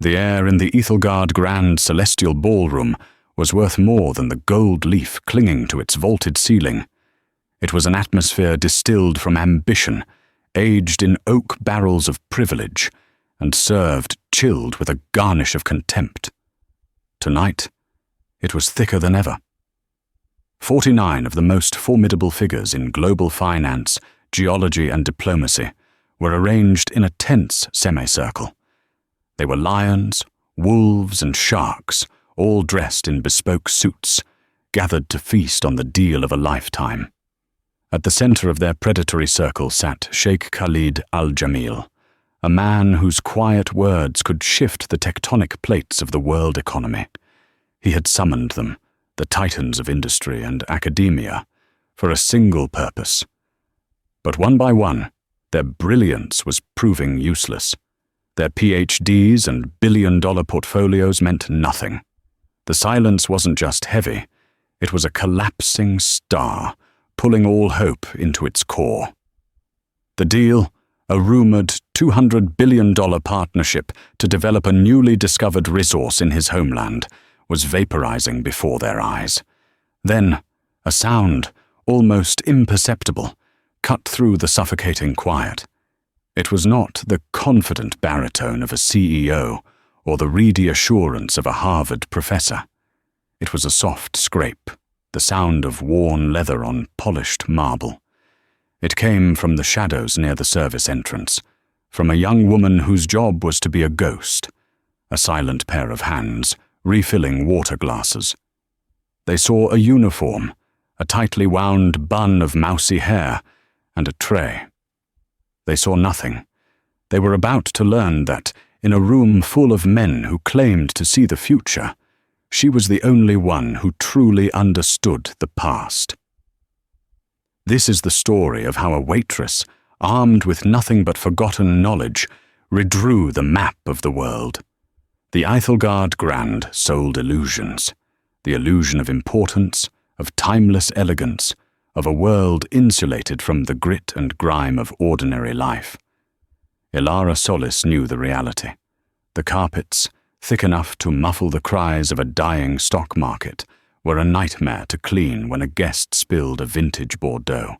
The air in the Ethelgard Grand Celestial Ballroom was worth more than the gold leaf clinging to its vaulted ceiling. It was an atmosphere distilled from ambition, aged in oak barrels of privilege, and served chilled with a garnish of contempt. Tonight, it was thicker than ever. 49 of the most formidable figures in global finance, geology, and diplomacy were arranged in a tense semicircle. They were lions, wolves, and sharks, all dressed in bespoke suits, gathered to feast on the deal of a lifetime. At the center of their predatory circle sat Sheikh Khalid al-Jamil, a man whose quiet words could shift the tectonic plates of the world economy. He had summoned them, the titans of industry and academia, for a single purpose. But one by one, their brilliance was proving useless. Their PhDs and billion-dollar portfolios meant nothing. The silence wasn't just heavy, it was a collapsing star, pulling all hope into its core. The deal, a rumored $200 billion partnership to develop a newly discovered resource in his homeland, was vaporizing before their eyes. Then, a sound, almost imperceptible, cut through the suffocating quiet. It was not the confident baritone of a CEO or the reedy assurance of a Harvard professor. It was a soft scrape, the sound of worn leather on polished marble. It came from the shadows near the service entrance, from a young woman whose job was to be a ghost, a silent pair of hands refilling water glasses. They saw a uniform, a tightly wound bun of mousy hair, and a tray. They saw nothing. They were about to learn that, in a room full of men who claimed to see the future, she was the only one who truly understood the past. This is the story of how a waitress, armed with nothing but forgotten knowledge, redrew the map of the world. The Ethelgard Grand sold illusions, the illusion of importance, of timeless elegance, of a world insulated from the grit and grime of ordinary life. Ilara Solis knew the reality. The carpets, thick enough to muffle the cries of a dying stock market, were a nightmare to clean when a guest spilled a vintage Bordeaux.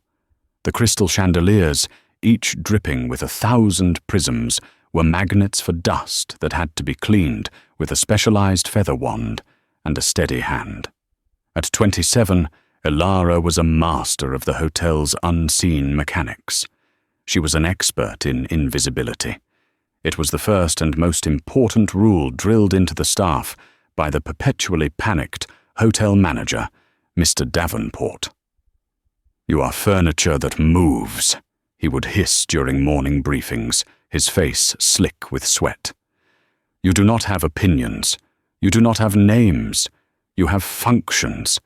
The crystal chandeliers, each dripping with 1,000 prisms, were magnets for dust that had to be cleaned with a specialized feather wand and a steady hand. At 27, Ilara was a master of the hotel's unseen mechanics. She was an expert in invisibility. It was the first and most important rule drilled into the staff by the perpetually panicked hotel manager, Mr. Davenport. "You are furniture that moves," he would hiss during morning briefings, his face slick with sweat. "You do not have opinions. You do not have names. You have functions.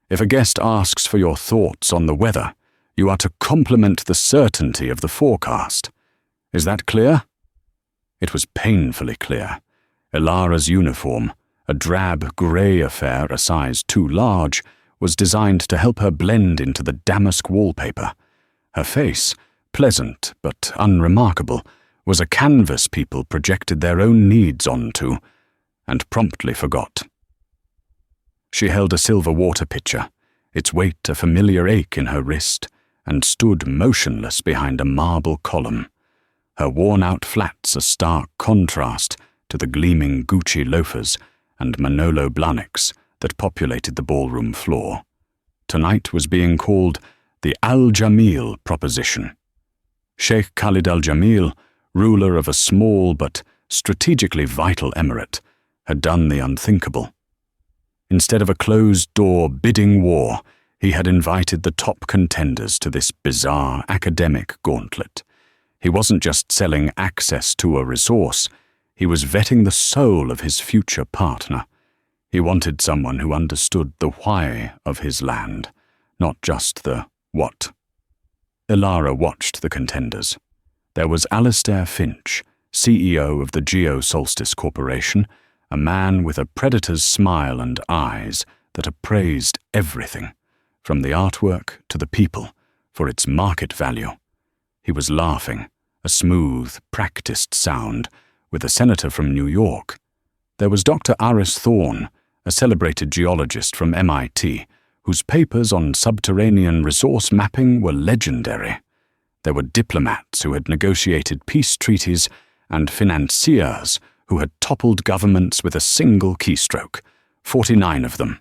If a guest asks for your thoughts on the weather, you are to complement the certainty of the forecast. Is that clear?" It was painfully clear. Ilara's uniform, a drab grey affair a size too large, was designed to help her blend into the damask wallpaper. Her face, pleasant but unremarkable, was a canvas people projected their own needs onto, and promptly forgot. She held a silver water pitcher, its weight a familiar ache in her wrist, and stood motionless behind a marble column, her worn-out flats a stark contrast to the gleaming Gucci loafers and Manolo Blahniks that populated the ballroom floor. Tonight was being called the Al-Jamil proposition. Sheikh Khalid al-Jamil, ruler of a small but strategically vital emirate, had done the unthinkable. Instead of a closed-door bidding war, he had invited the top contenders to this bizarre academic gauntlet. He wasn't just selling access to a resource, he was vetting the soul of his future partner. He wanted someone who understood the why of his land, not just the what. Ilara watched the contenders. There was Alistair Finch, CEO of the Geo Solstice Corporation, a man with a predator's smile and eyes that appraised everything, from the artwork to the people, for its market value. He was laughing, a smooth, practiced sound, with a senator from New York. There was Dr. Aris Thorne, a celebrated geologist from MIT, whose papers on subterranean resource mapping were legendary. There were diplomats who had negotiated peace treaties and financiers who had toppled governments with a single keystroke, 49 of them.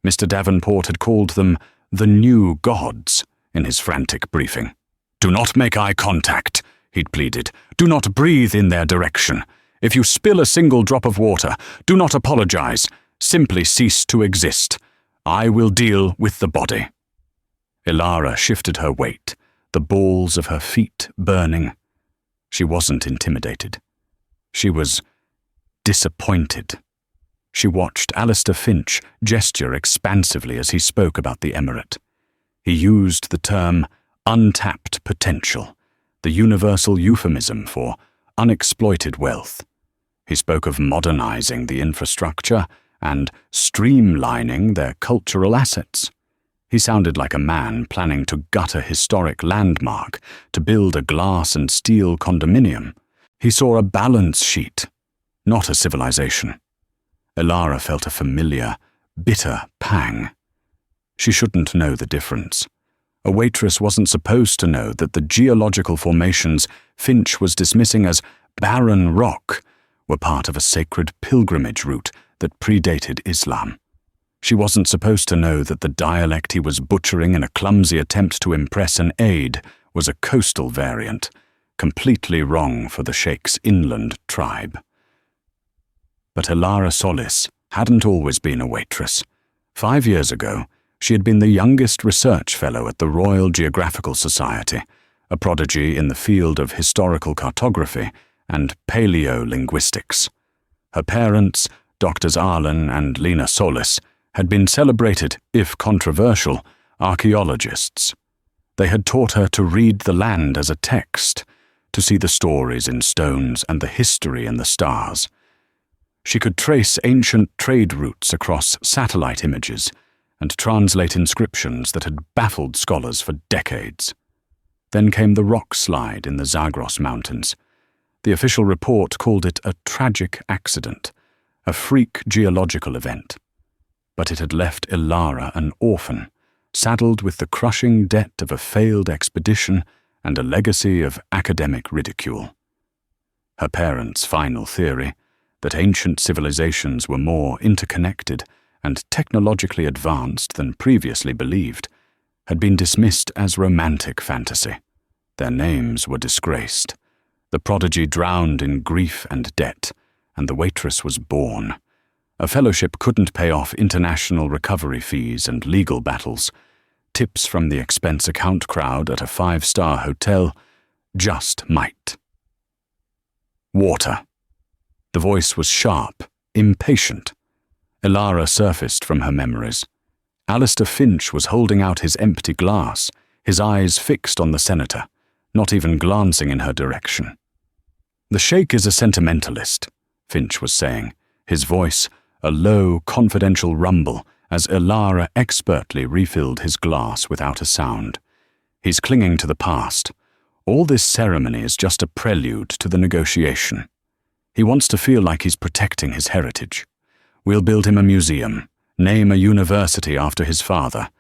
Mr. Davenport had called them the new gods in his frantic briefing. "Do not make eye contact," he'd pleaded. "Do not breathe in their direction. If you spill a single drop of water, do not apologize. Simply cease to exist. I will deal with the body." Ilara shifted her weight, the balls of her feet burning. She wasn't intimidated. She was disappointed. She watched Alistair Finch gesture expansively as he spoke about the emirate. He used the term untapped potential, the universal euphemism for unexploited wealth. He spoke of modernizing the infrastructure and streamlining their cultural assets. He sounded like a man planning to gut a historic landmark to build a glass and steel condominium. He saw a balance sheet, not a civilization. Ilara felt a familiar, bitter pang. She shouldn't know the difference. A waitress wasn't supposed to know that the geological formations Finch was dismissing as barren rock were part of a sacred pilgrimage route that predated Islam. She wasn't supposed to know that the dialect he was butchering in a clumsy attempt to impress an aide was a coastal variant, completely wrong for the Sheikh's inland tribe. But Ilara Solis hadn't always been a waitress. 5 years ago, she had been the youngest research fellow at the Royal Geographical Society, a prodigy in the field of historical cartography and paleolinguistics. Her parents, Drs. Arlen and Lena Solis, had been celebrated, if controversial, archaeologists. They had taught her to read the land as a text, to see the stories in stones and the history in the stars. She could trace ancient trade routes across satellite images and translate inscriptions that had baffled scholars for decades. Then came the rock slide in the Zagros Mountains. The official report called it a tragic accident, a freak geological event. But it had left Ilara an orphan, saddled with the crushing debt of a failed expedition and a legacy of academic ridicule. Her parents' final theory, that ancient civilizations were more interconnected and technologically advanced than previously believed, had been dismissed as romantic fantasy. Their names were disgraced. The prodigy drowned in grief and debt, and the waitress was born. A fellowship couldn't pay off international recovery fees and legal battles. Tips from the expense account crowd at a 5-star hotel just might. Water. The voice was sharp, impatient. Ilara surfaced from her memories. Alistair Finch was holding out his empty glass, his eyes fixed on the senator, not even glancing in her direction. "The Sheikh is a sentimentalist," Finch was saying, his voice a low, confidential rumble as Ilara expertly refilled his glass without a sound. "He's clinging to the past. All this ceremony is just a prelude to the negotiation. He wants to feel like he's protecting his heritage. We'll build him a museum, name a university after his father,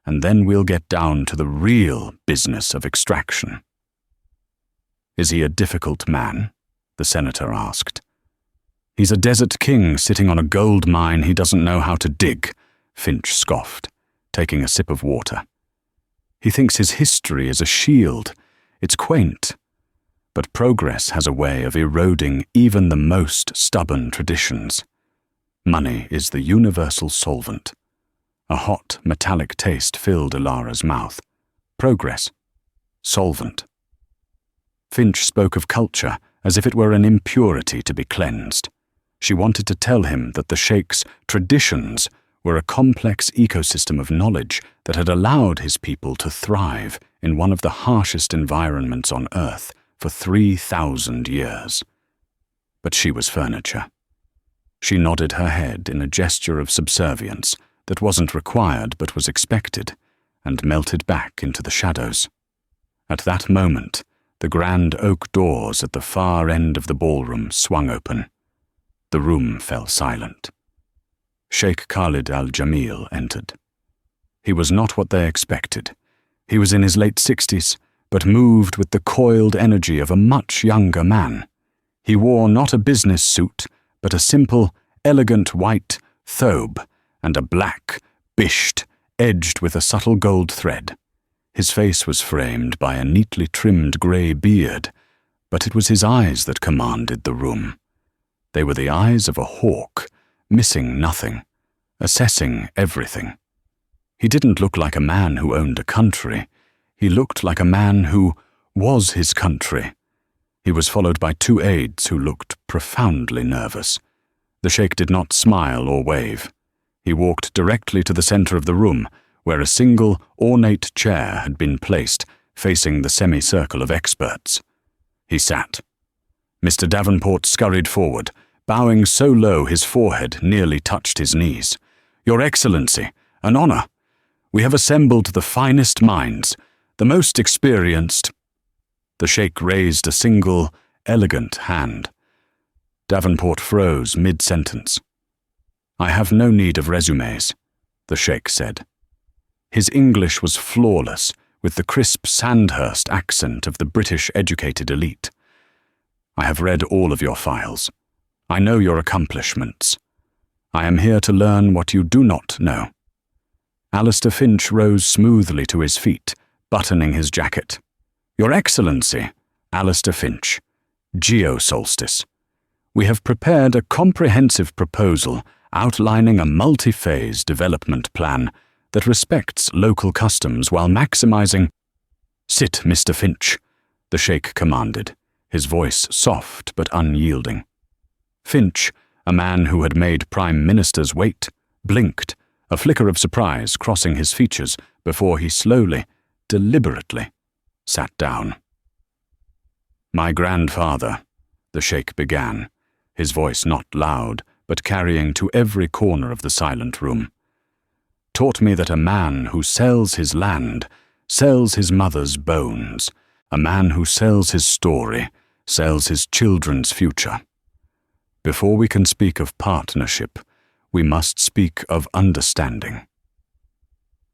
and then we'll get down to the real business of extraction." "Is he a difficult man?" the senator asked. "He's a desert king sitting on a gold mine he doesn't know how to dig," Finch scoffed, taking a sip of water. "He thinks his history is a shield. It's quaint. But progress has a way of eroding even the most stubborn traditions. Money is the universal solvent." A hot, metallic taste filled Ilara's mouth. Progress. Solvent. Finch spoke of culture as if it were an impurity to be cleansed. She wanted to tell him that the Sheikh's traditions were a complex ecosystem of knowledge that had allowed his people to thrive in one of the harshest environments on Earth for 3,000 years. But she was furniture. She nodded her head in a gesture of subservience that wasn't required but was expected, and melted back into the shadows. At that moment, The grand oak doors at the far end of the ballroom swung open. The room fell silent. Sheikh Khalid al-Jamil entered. He was not what they expected. He was in his late 60s, but moved with the coiled energy of a much younger man. He wore not a business suit, but a simple, elegant white thobe and a black, bisht, edged with a subtle gold thread. His face was framed by a neatly trimmed grey beard, but it was his eyes that commanded the room. They were the eyes of a hawk, missing nothing, assessing everything. He didn't look like a man who owned a country. He looked like a man who was his country. He was followed by 2 aides who looked profoundly nervous. The sheikh did not smile or wave. He walked directly to the center of the room, where a single, ornate chair had been placed, facing the semicircle of experts. He sat. Mr. Davenport scurried forward, bowing so low his forehead nearly touched his knees. "Your Excellency, an honor. We have assembled the finest minds, the most experienced." The sheikh raised a single, elegant hand. Davenport froze mid-sentence. "I have no need of resumes," the sheikh said. His English was flawless, with the crisp Sandhurst accent of the British-educated elite. "I have read all of your files. I know your accomplishments. I am here to learn what you do not know." Alistair Finch rose smoothly to his feet, buttoning his jacket. "Your Excellency, Alistair Finch, Geo-Solstice. We have prepared a comprehensive proposal outlining a multi-phase development plan that respects local customs while maximizing—" "Sit, Mr. Finch," the sheikh commanded, his voice soft but unyielding. Finch, a man who had made prime ministers wait, blinked, a flicker of surprise crossing his features before he slowly, deliberately, sat down. "My grandfather," the sheikh began, his voice not loud, but carrying to every corner of the silent room, "taught me that a man who sells his land sells his mother's bones. A man who sells his story sells his children's future. Before we can speak of partnership, we must speak of understanding."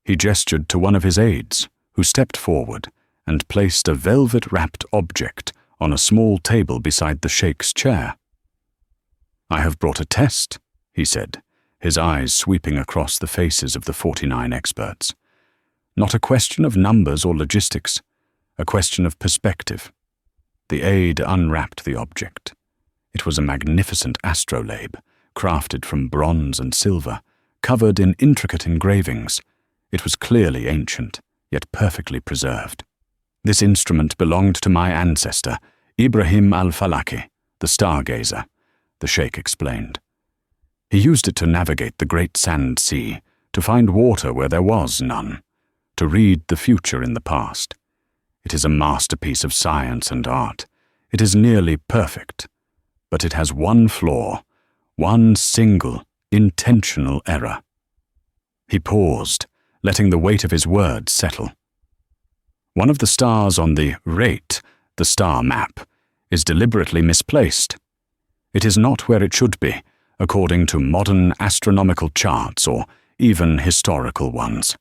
He gestured to one of his aides, who stepped forward and placed a velvet-wrapped object on a small table beside the sheikh's chair. "I have brought a test," he said, his eyes sweeping across the faces of the 49 experts. "Not a question of numbers or logistics, a question of perspective." The aide unwrapped the object. It was a magnificent astrolabe, crafted from bronze and silver, covered in intricate engravings. It was clearly ancient, yet perfectly preserved. "This instrument belonged to my ancestor, Ibrahim al-Falaki, the stargazer," the sheikh explained. "He used it to navigate the great sand sea, to find water where there was none, to read the future in the past. It is a masterpiece of science and art. It is nearly perfect, but it has one flaw, one single, intentional error." He paused, letting the weight of his words settle. "One of the stars on the rate, the star map, is deliberately misplaced. It is not where it should be, according to modern astronomical charts or even historical ones.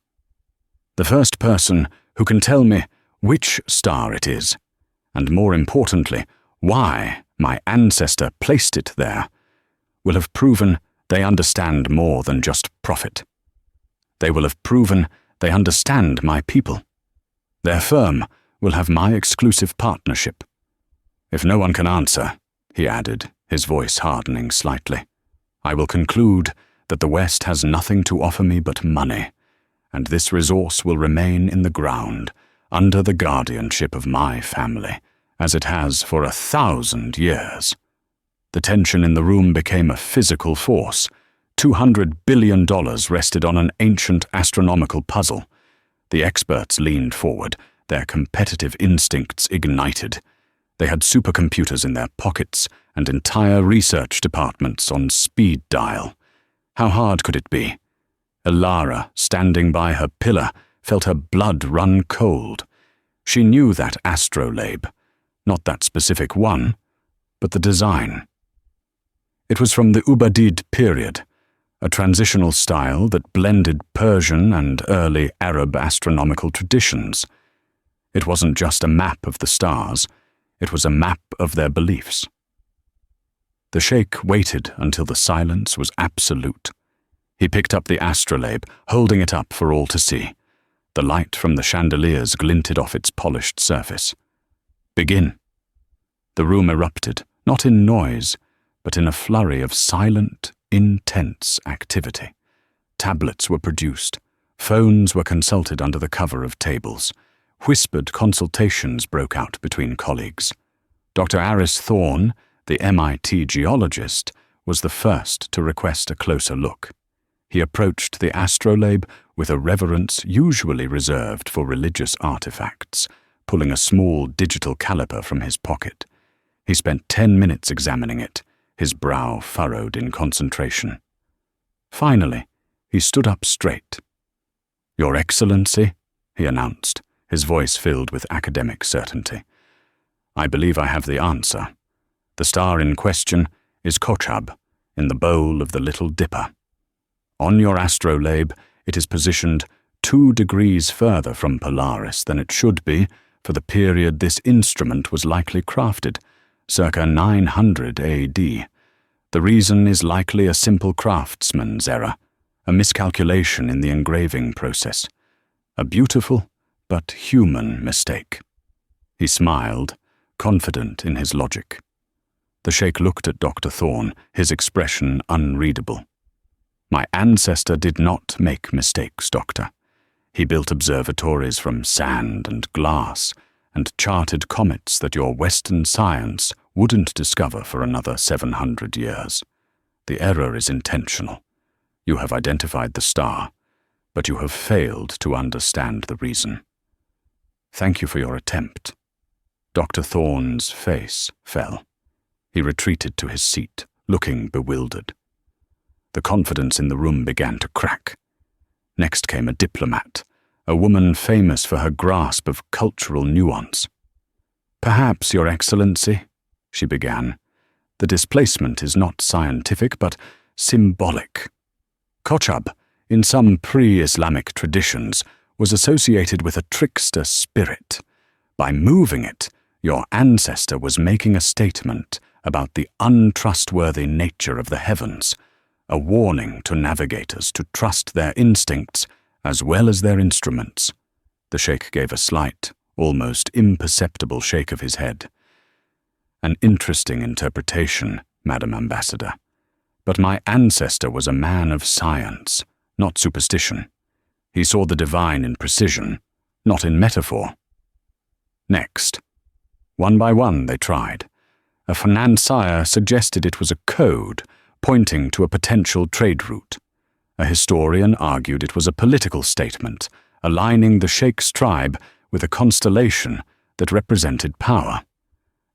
The first person who can tell me which star it is, and more importantly, why my ancestor placed it there, will have proven they understand more than just profit. They will have proven they understand my people. Their firm will have my exclusive partnership. If no one can answer," he added, his voice hardening slightly, "I will conclude that the West has nothing to offer me but money, and this resource will remain in the ground, under the guardianship of my family, as it has for 1,000 years." The tension in the room became a physical force. $200 billion rested on an ancient astronomical puzzle. The experts leaned forward, their competitive instincts ignited. They had supercomputers in their pockets and entire research departments on speed dial. How hard could it be? Elara, standing by her pillar, felt her blood run cold. She knew that astrolabe, Not that specific one, but the design. It was from the Ubaidid period, a transitional style that blended Persian and early Arab astronomical traditions. It wasn't just a map of the stars, it was a map of their beliefs. The sheikh waited until the silence was absolute. He picked up the astrolabe, holding it up for all to see. The light from the chandeliers glinted off its polished surface. "Begin." The room erupted, not in noise, but in a flurry of silent, intense activity. Tablets were produced. Phones were consulted under the cover of tables. Whispered consultations broke out between colleagues. Dr. Aris Thorne, the MIT geologist, was the first to request a closer look. He approached the astrolabe with a reverence usually reserved for religious artifacts, pulling a small digital caliper from his pocket. He spent 10 minutes examining it, his brow furrowed in concentration. Finally, he stood up straight. "Your Excellency," he announced, his voice filled with academic certainty. "I believe I have the answer. The star in question is Kochab, in the bowl of the Little Dipper. On your astrolabe, it is positioned 2 degrees further from Polaris than it should be for the period this instrument was likely crafted, circa 900 AD. The reason is likely a simple craftsman's error, a miscalculation in the engraving process. A beautiful but human mistake." He smiled, confident in his logic. The sheikh looked at Dr. Thorne, his expression unreadable. "My ancestor did not make mistakes, Doctor. He built observatories from sand and glass and charted comets that your Western science wouldn't discover for another 700 years. The error is intentional. You have identified the star, but you have failed to understand the reason. Thank you for your attempt." Dr. Thorne's face fell. He retreated to his seat, looking bewildered. The confidence in the room began to crack. Next came a diplomat, a woman famous for her grasp of cultural nuance. "Perhaps, Your Excellency," she began, "the displacement is not scientific but symbolic. Kochab, in some pre-Islamic traditions, was associated with a trickster spirit. By moving it, your ancestor was making a statement about the untrustworthy nature of the heavens, a warning to navigators to trust their instincts as well as their instruments." The sheikh gave a slight, almost imperceptible shake of his head. "An interesting interpretation, Madam Ambassador. But my ancestor was a man of science, not superstition. He saw the divine in precision, not in metaphor." Next. One by one they tried. A financier suggested it was a code, pointing to a potential trade route. A historian argued it was a political statement, aligning the sheikh's tribe with a constellation that represented power.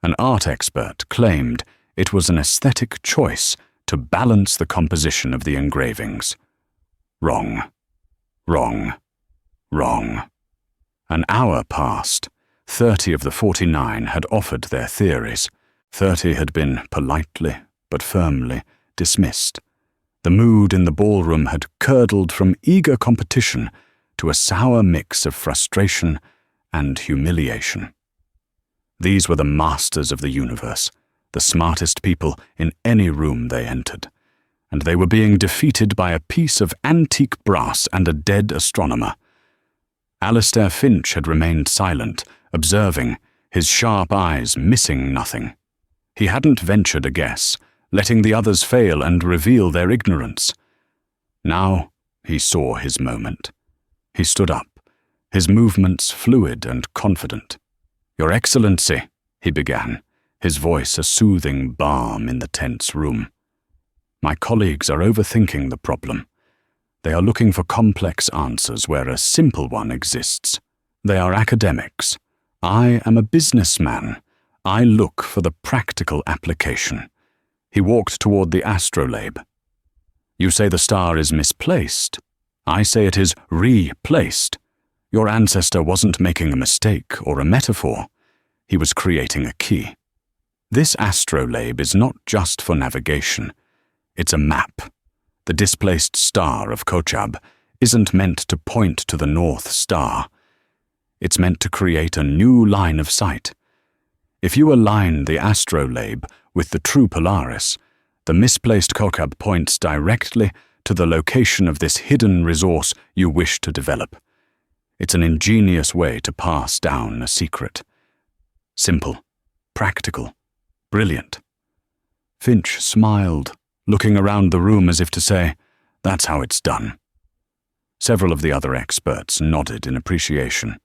An art expert claimed it was an aesthetic choice to balance the composition of the engravings. Wrong. Wrong. Wrong. An hour passed. 30 of the 49 had offered their theories. 30 had been politely but firmly dismissed. The mood in the ballroom had curdled from eager competition to a sour mix of frustration and humiliation. These were the masters of the universe, the smartest people in any room they entered, and they were being defeated by a piece of antique brass and a dead astronomer. Alistair Finch had remained silent, observing, his sharp eyes missing nothing. He hadn't ventured a guess, letting the others fail and reveal their ignorance. Now he saw his moment. He stood up, his movements fluid and confident. "Your Excellency," he began, his voice a soothing balm in the tense room. "My colleagues are overthinking the problem. They are looking for complex answers where a simple one exists. They are academics. I am a businessman. I look for the practical application." He walked toward the astrolabe. "You say the star is misplaced. I say it is replaced. Your ancestor wasn't making a mistake or a metaphor. He was creating a key. This astrolabe is not just for navigation. It's a map. The displaced star of Kochab isn't meant to point to the North Star. It's meant to create a new line of sight. If you align the astrolabe with the true Polaris, the misplaced Kochab points directly to the location of this hidden resource you wish to develop. It's an ingenious way to pass down a secret. Simple, practical, brilliant. Finch smiled, looking around the room as if to say, "That's how it's done." Several of the other experts nodded in appreciation.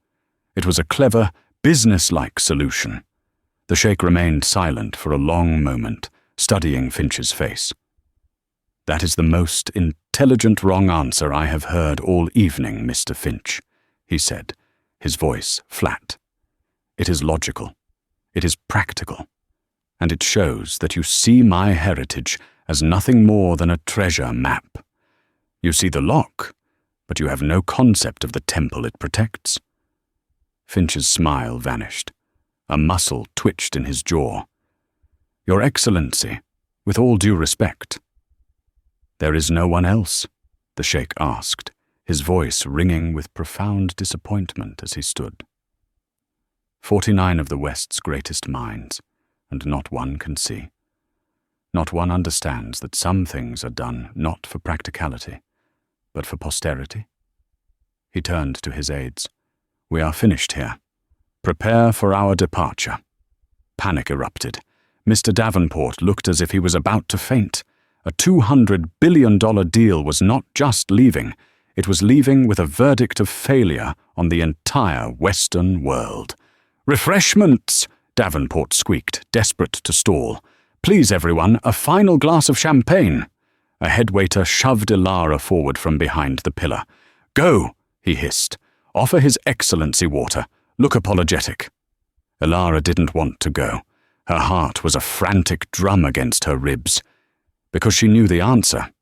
It was a clever, business-like solution. The Sheikh remained silent for a long moment, studying Finch's face. "That is the most intelligent wrong answer I have heard all evening, Mr. Finch," he said, his voice flat. "It is logical. It is practical. And it shows that you see my heritage as nothing more than a treasure map. You see the lock, but you have no concept of the temple it protects." Finch's smile vanished. A muscle twitched in his jaw. "Your Excellency, with all due respect." "There is no one else?" the Sheikh asked, his voice ringing with profound disappointment as he stood. 49 of the West's greatest minds, and not one can see. Not one understands that some things are done not for practicality, but for posterity. He turned to his aides. "We are finished here. Prepare for our departure." Panic erupted. Mr. Davenport looked as if he was about to faint. A $200 billion deal was not just leaving, it was leaving with a verdict of failure on the entire Western world. "Refreshments!" Davenport squeaked, desperate to stall. "Please, everyone, a final glass of champagne." A headwaiter shoved Ilara forward from behind the pillar. "Go!" he hissed. "Offer His Excellency water. Look apologetic." Ilara didn't want to go. Her heart was a frantic drum against her ribs. Because she knew the answer.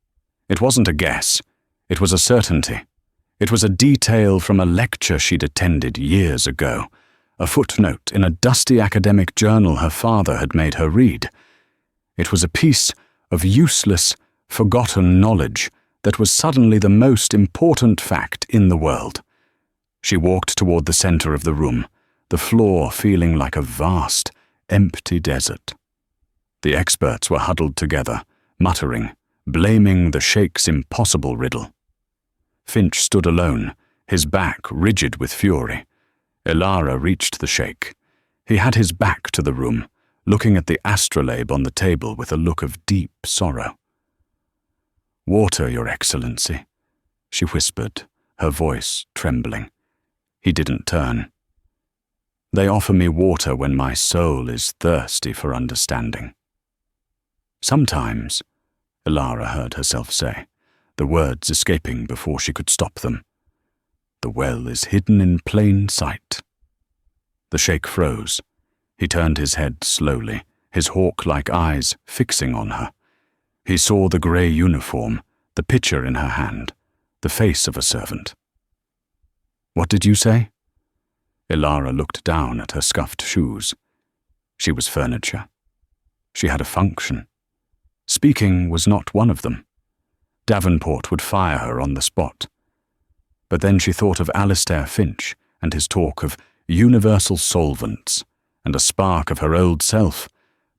It wasn't a guess. It was a certainty. It was a detail from a lecture she'd attended years ago. A footnote in a dusty academic journal her father had made her read. It was a piece of useless, forgotten knowledge that was suddenly the most important fact in the world. She walked toward the center of the room, the floor feeling like a vast, empty desert. The experts were huddled together, muttering, blaming the Sheikh's impossible riddle. Finch stood alone, his back rigid with fury. Ilara reached the Sheikh. He had his back to the room, looking at the astrolabe on the table with a look of deep sorrow. "Water, Your Excellency," she whispered, her voice trembling. He didn't turn. "They offer me water when my soul is thirsty for understanding." "Sometimes," Ilara heard herself say, the words escaping before she could stop them, "the well is hidden in plain sight." The Sheikh froze. He turned his head slowly, his hawk-like eyes fixing on her. He saw the grey uniform, the pitcher in her hand, the face of a servant. "What did you say?" Ilara looked down at her scuffed shoes. She was furniture. She had a function. Speaking was not one of them. Davenport would fire her on the spot. But then she thought of Alistair Finch and his talk of universal solvents, and a spark of her old self,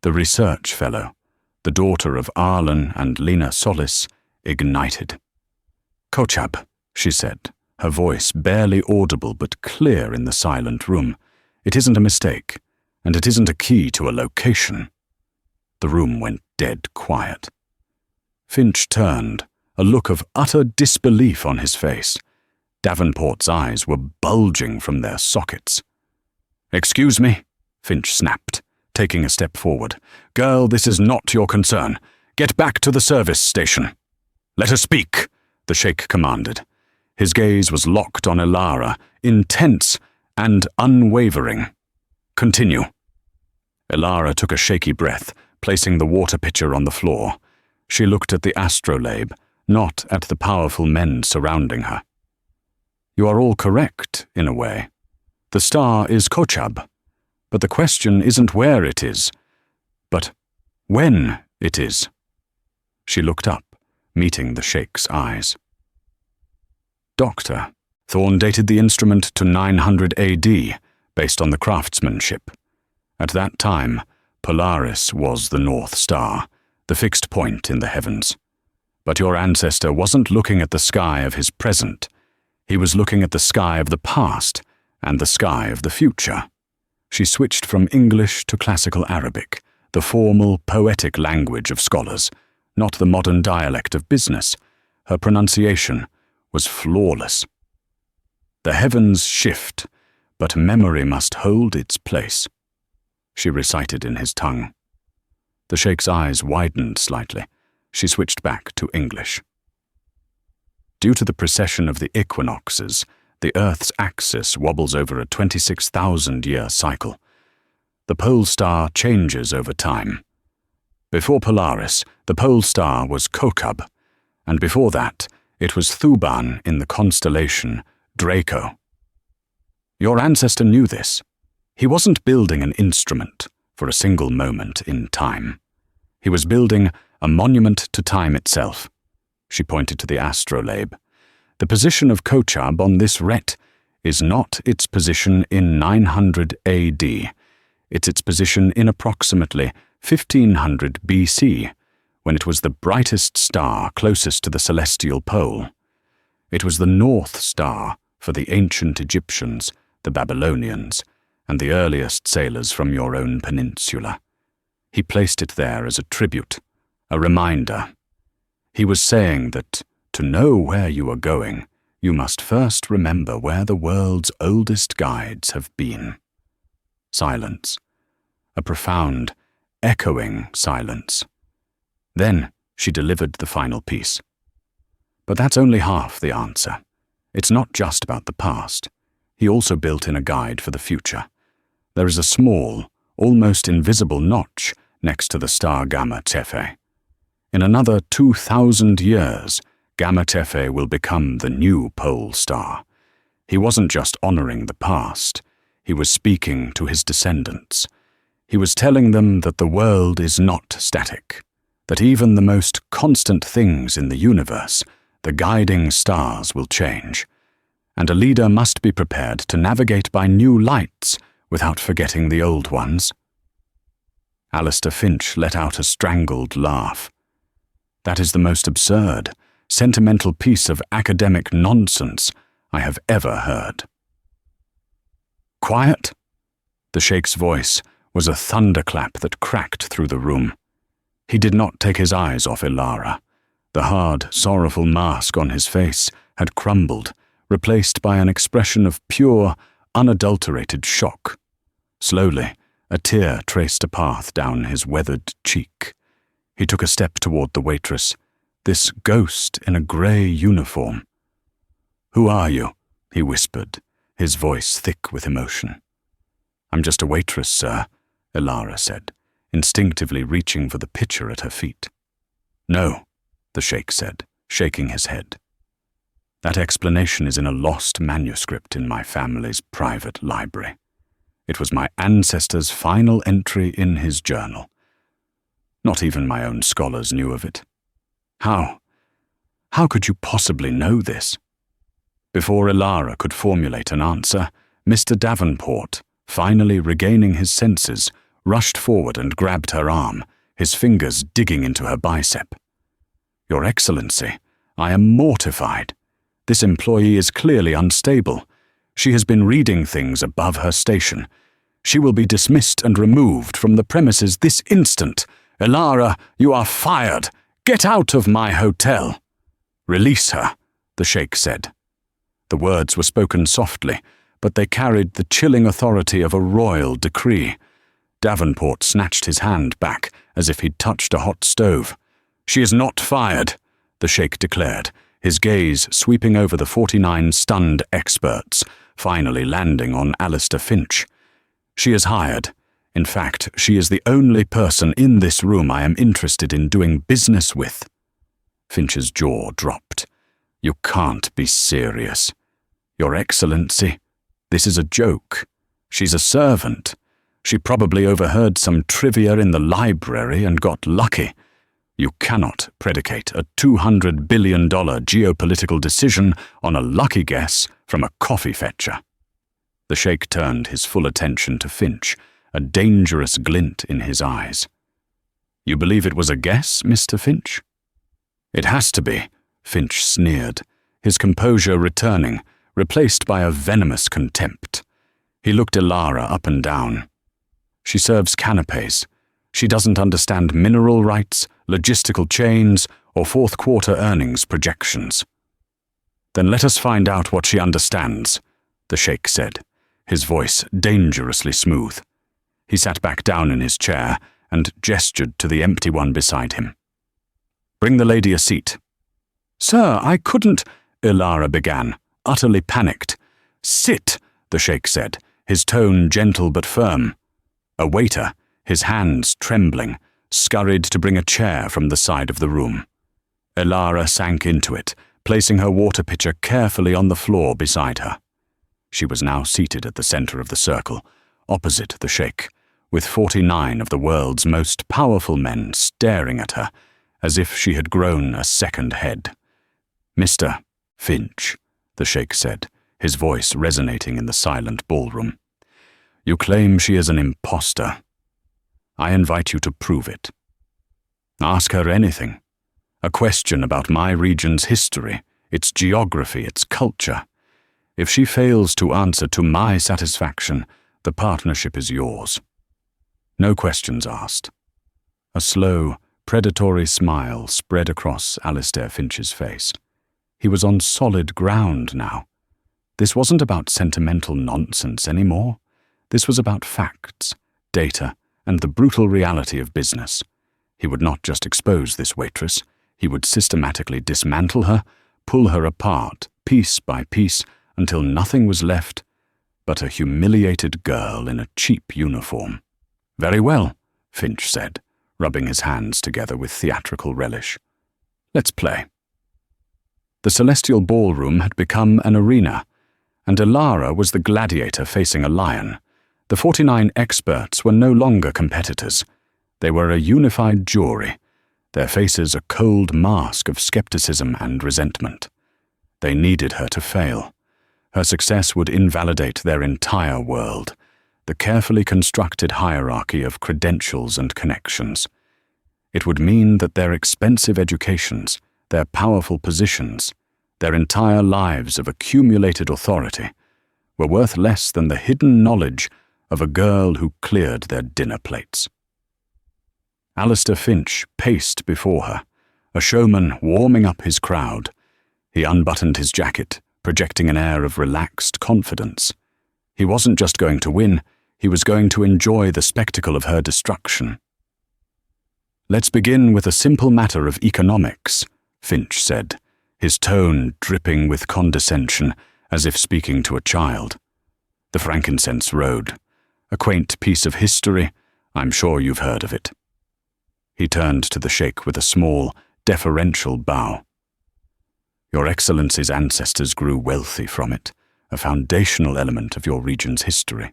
the research fellow, the daughter of Arlen and Lena Solis, ignited. "Kochab," she said, her voice barely audible but clear in the silent room. "It isn't a mistake, and it isn't a key to a location." The room went dead quiet. Finch turned, a look of utter disbelief on his face. Davenport's eyes were bulging from their sockets. "Excuse me," Finch snapped, taking a step forward. "Girl, this is not your concern. Get back to the service station." "Let her speak," the Sheikh commanded. His gaze was locked on Ilara, intense and unwavering. "Continue." Ilara took a shaky breath, placing the water pitcher on the floor. She looked at the astrolabe, not at the powerful men surrounding her. "You are all correct, in a way. The star is Kochab, But the question isn't where it is, but when it is. She looked up, meeting the Sheikh's eyes. Doctor, Thorne dated the instrument to 900 AD, based on the craftsmanship. At that time, Polaris was the North Star, the fixed point in the heavens. But your ancestor wasn't looking at the sky of his present. He was looking at the sky of the past and the sky of the future. She switched from English to classical Arabic, the formal, poetic language of scholars, not the modern dialect of business. Her pronunciation was flawless. The heavens shift, but memory must hold its place. She recited in his tongue. The Sheikh's eyes widened slightly. She switched back to English. Due to the precession of the equinoxes, the Earth's axis wobbles over a 26,000-year cycle. The pole star changes over time. Before Polaris, the pole star was Kokab, and before that, it was Thuban in the constellation Draco. Your ancestor knew this. He wasn't building an instrument for a single moment in time. He was building a monument to time itself. She pointed to the astrolabe. The position of Kochab on this ret is not its position in 900 AD. It's its position in approximately 1500 BC, when it was the brightest star closest to the celestial pole. It was the North Star for the ancient Egyptians, the Babylonians, and the earliest sailors from your own peninsula. He placed it there as a tribute, a reminder. He was saying that to know where you are going, you must first remember where the world's oldest guides have been. Silence. A profound, echoing silence. Then she delivered the final piece. But that's only half the answer. It's not just about the past. He also built in a guide for the future. There is a small, almost invisible notch next to the star Gamma Tefe. In another 2,000 years, Gamma Tefe will become the new pole star. He wasn't just honoring the past. He was speaking to his descendants. He was telling them that the world is not static, that even the most constant things in the universe, the guiding stars, will change, and a leader must be prepared to navigate by new lights without forgetting the old ones. Alistair Finch let out a strangled laugh. That is the most absurd, sentimental piece of academic nonsense I have ever heard. Quiet? The Sheikh's voice was a thunderclap that cracked through the room. He did not take his eyes off Ilara. The hard, sorrowful mask on his face had crumbled, replaced by an expression of pure, unadulterated shock. Slowly, a tear traced a path down his weathered cheek. He took a step toward the waitress, this ghost in a grey uniform. "Who are you?" he whispered, his voice thick with emotion. "I'm just a waitress, sir," Ilara said, instinctively reaching for the pitcher at her feet. "No," the Sheikh said, shaking his head. "That explanation is in a lost manuscript in my family's private library. It was my ancestor's final entry in his journal. Not even my own scholars knew of it. How? How could you possibly know this?" Before Ilara could formulate an answer, Mr. Davenport, finally regaining his senses, rushed forward and grabbed her arm, his fingers digging into her bicep. "Your Excellency, I am mortified. This employee is clearly unstable. She has been reading things above her station. She will be dismissed and removed from the premises this instant. Ilara, you are fired. Get out of my hotel." "Release her," the Sheikh said. The words were spoken softly, but they carried the chilling authority of a royal decree. Davenport snatched his hand back as if he'd touched a hot stove. "She is not fired," the Sheikh declared, his gaze sweeping over the 49 stunned experts, finally landing on Alistair Finch. "She is hired. In fact, she is the only person in this room I am interested in doing business with." Finch's jaw dropped. "You can't be serious. Your Excellency, this is a joke. She's a servant. She probably overheard some trivia in the library and got lucky. You cannot predicate a $200 billion geopolitical decision on a lucky guess from a coffee fetcher. The Sheikh turned his full attention to Finch, a dangerous glint in his eyes. You believe it was a guess, Mr. Finch? It has to be, Finch sneered, his composure returning, replaced by a venomous contempt. He looked Elara up and down. She serves canapes. She doesn't understand mineral rights, logistical chains, or fourth-quarter earnings projections. Then let us find out what she understands, the Sheikh said, his voice dangerously smooth. He sat back down in his chair and gestured to the empty one beside him. Bring the lady a seat. Sir, I couldn't, Elara began, utterly panicked. Sit, the Sheikh said, his tone gentle but firm. A waiter, his hands trembling, scurried to bring a chair from the side of the room. Elara sank into it, placing her water pitcher carefully on the floor beside her. She was now seated at the center of the circle, opposite the Sheikh, with 49 of the world's most powerful men staring at her, as if she had grown a second head. Mr. Finch, the Sheikh said, his voice resonating in the silent ballroom. You claim she is an imposter. I invite you to prove it. Ask her anything. A question about my region's history, its geography, its culture. If she fails to answer to my satisfaction, the partnership is yours. No questions asked. A slow, predatory smile spread across Alistair Finch's face. He was on solid ground now. This wasn't about sentimental nonsense anymore. This was about facts, data, and the brutal reality of business. He would not just expose this waitress. He would systematically dismantle her, pull her apart, piece by piece, until nothing was left but a humiliated girl in a cheap uniform. Very well, Finch said, rubbing his hands together with theatrical relish. Let's play. The celestial ballroom had become an arena, and Elara was the gladiator facing a lion. The 49 experts were no longer competitors. They were a unified jury, their faces a cold mask of skepticism and resentment. They needed her to fail. Her success would invalidate their entire world, the carefully constructed hierarchy of credentials and connections. It would mean that their expensive educations, their powerful positions, their entire lives of accumulated authority, were worth less than the hidden knowledge of a girl who cleared their dinner plates. Alistair Finch paced before her, a showman warming up his crowd. He unbuttoned his jacket, projecting an air of relaxed confidence. He wasn't just going to win, he was going to enjoy the spectacle of her destruction. Let's begin with a simple matter of economics, Finch said, his tone dripping with condescension as if speaking to a child. The frankincense road. A quaint piece of history, I'm sure you've heard of it. He turned to the Sheikh with a small, deferential bow. Your Excellency's ancestors grew wealthy from it, a foundational element of your region's history.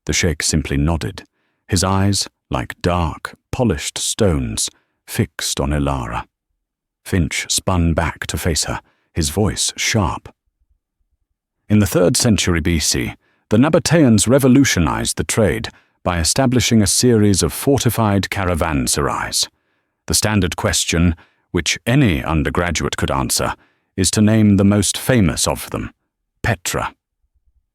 The Sheikh simply nodded, his eyes, like dark, polished stones, fixed on Elara. Finch spun back to face her, his voice sharp. In the 3rd century BC, the Nabateans revolutionized the trade by establishing a series of fortified caravanserais. The standard question, which any undergraduate could answer, is to name the most famous of them, Petra.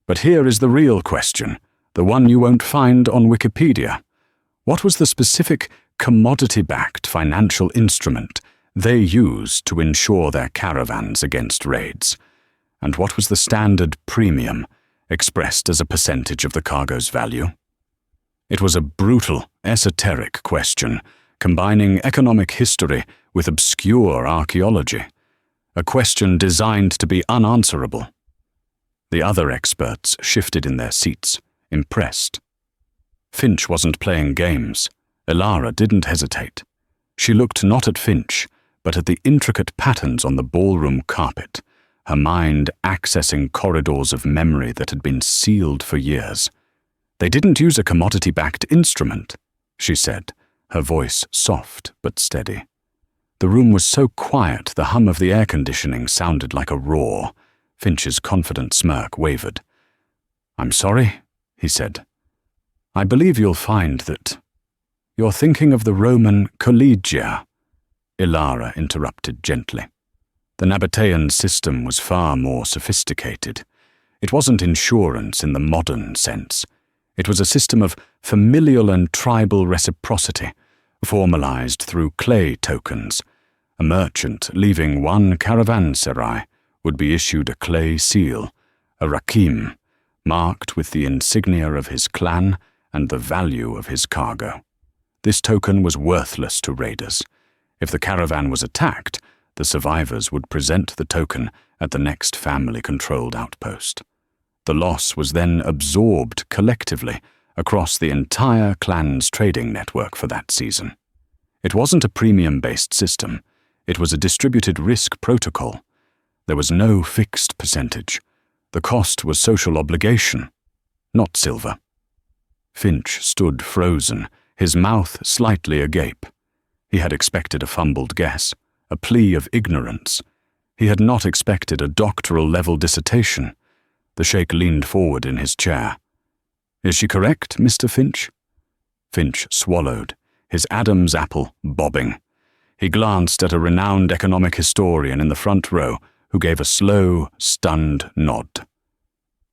But here is the real question, the one you won't find on Wikipedia. What was the specific commodity-backed financial instrument they used to insure their caravans against raids? And what was the standard premium, expressed as a percentage of the cargo's value? It was a brutal, esoteric question, combining economic history with obscure archaeology, a question designed to be unanswerable. The other experts shifted in their seats, impressed. Finch wasn't playing games. Elara didn't hesitate. She looked not at Finch, but at the intricate patterns on the ballroom carpet, her mind accessing corridors of memory that had been sealed for years. They didn't use a commodity-backed instrument, she said, her voice soft but steady. The room was so quiet the hum of the air conditioning sounded like a roar. Finch's confident smirk wavered. "I'm sorry," he said. "I believe you'll find that you're thinking of the Roman collegia," Ilara interrupted gently. The Nabatean system was far more sophisticated. It wasn't insurance in the modern sense. It was a system of familial and tribal reciprocity, formalized through clay tokens. A merchant leaving one caravanserai would be issued a clay seal, a rakim, marked with the insignia of his clan and the value of his cargo. This token was worthless to raiders. If the caravan was attacked, the survivors would present the token at the next family-controlled outpost. The loss was then absorbed collectively across the entire clan's trading network for that season. It wasn't a premium-based system. It was a distributed risk protocol. There was no fixed percentage. The cost was social obligation, not silver. Finch stood frozen, his mouth slightly agape. He had expected a fumbled guess, a plea of ignorance. He had not expected a doctoral-level dissertation. The Sheikh leaned forward in his chair. "Is she correct, Mr. Finch?" Finch swallowed, his Adam's apple bobbing. He glanced at a renowned economic historian in the front row who gave a slow, stunned nod.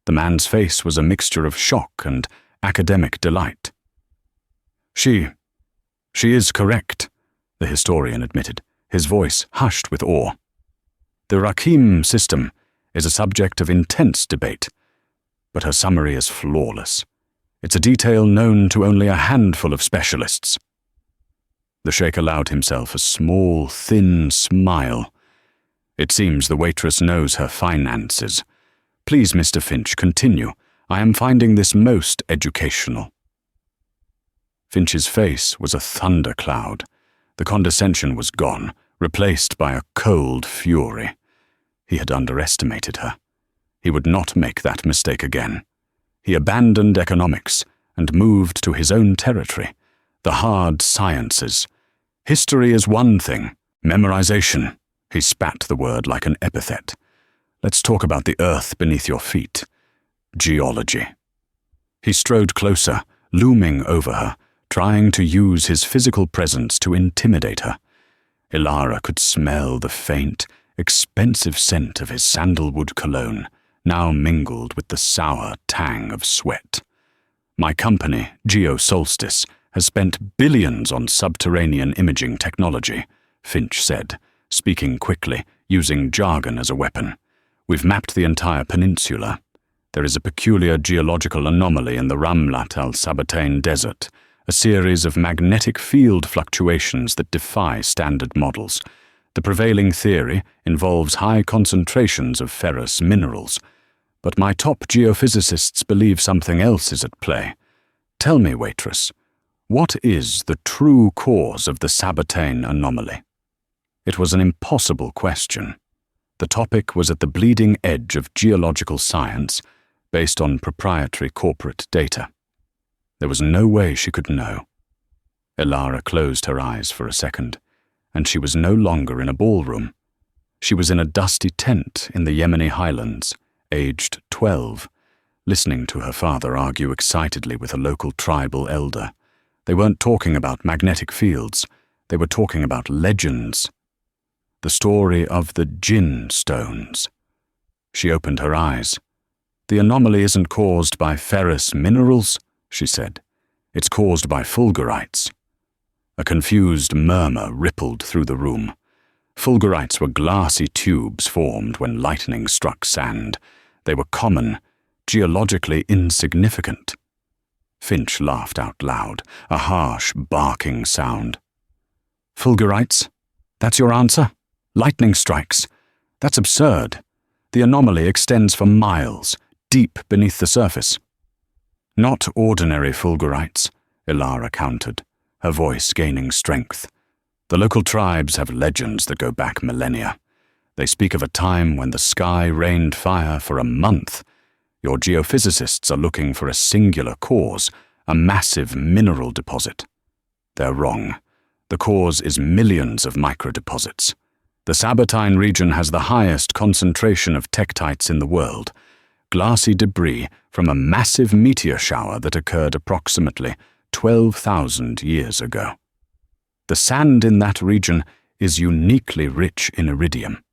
The man's face was a mixture of shock and academic delight. She is correct," the historian admitted, his voice hushed with awe. "The Rakim system is a subject of intense debate, but her summary is flawless. It's a detail known to only a handful of specialists." The Sheikh allowed himself a small, thin smile. "It seems the waitress knows her finances. Please, Mr. Finch, continue. I am finding this most educational." Finch's face was a thundercloud. The condescension was gone, replaced by a cold fury. He had underestimated her. He would not make that mistake again. He abandoned economics and moved to his own territory, the hard sciences. History is one thing, memorization. He spat the word like an epithet. Let's talk about the earth beneath your feet. Geology. He strode closer, looming over her, trying to use his physical presence to intimidate her. Ilara could smell the faint, expensive scent of his sandalwood cologne, now mingled with the sour tang of sweat. "My company, Geo Solstice, has spent billions on subterranean imaging technology," Finch said, speaking quickly, using jargon as a weapon. "We've mapped the entire peninsula. There is a peculiar geological anomaly in the Ramlat al-Sabatain Desert, a series of magnetic field fluctuations that defy standard models. The prevailing theory involves high concentrations of ferrous minerals, but my top geophysicists believe something else is at play. Tell me, Waitress, what is the true cause of the Sabatain anomaly?" It was an impossible question. The topic was at the bleeding edge of geological science, based on proprietary corporate data. There was no way she could know. Ilara closed her eyes for a second, and she was no longer in a ballroom. She was in a dusty tent in the Yemeni highlands, aged 12, listening to her father argue excitedly with a local tribal elder. They weren't talking about magnetic fields. They were talking about legends. The story of the Jinn stones. She opened her eyes. "The anomaly isn't caused by ferrous minerals," she said. "It's caused by fulgurites." A confused murmur rippled through the room. Fulgurites were glassy tubes formed when lightning struck sand. They were common, geologically insignificant. Finch laughed out loud, a harsh, barking sound. "Fulgurites? That's your answer? Lightning strikes? That's absurd. The anomaly extends for miles, deep beneath the surface." "Not ordinary fulgurites," Ilara countered, her voice gaining strength. "The local tribes have legends that go back millennia. They speak of a time when the sky rained fire for a month. Your geophysicists are looking for a singular cause, a massive mineral deposit. They're wrong. The cause is millions of microdeposits. The Sabbatine region has the highest concentration of tektites in the world, glassy debris from a massive meteor shower that occurred approximately 12,000 years ago. The sand in that region is uniquely rich in iridium.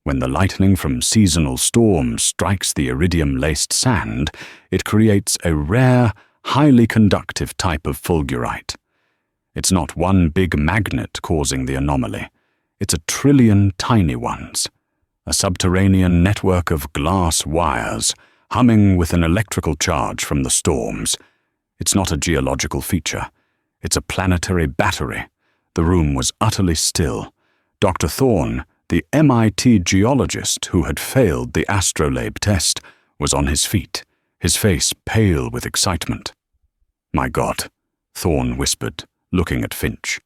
When the lightning from seasonal storms strikes the iridium-laced sand, it creates a rare, highly conductive type of fulgurite. It's not one big magnet causing the anomaly. It's a trillion tiny ones, a subterranean network of glass wires humming with an electrical charge from the storms. It's not a geological feature. It's a planetary battery. The room was utterly still. Dr. Thorne, the MIT geologist who had failed the astrolabe test, was on his feet, his face pale with excitement. "My God," Thorne whispered, looking at Finch.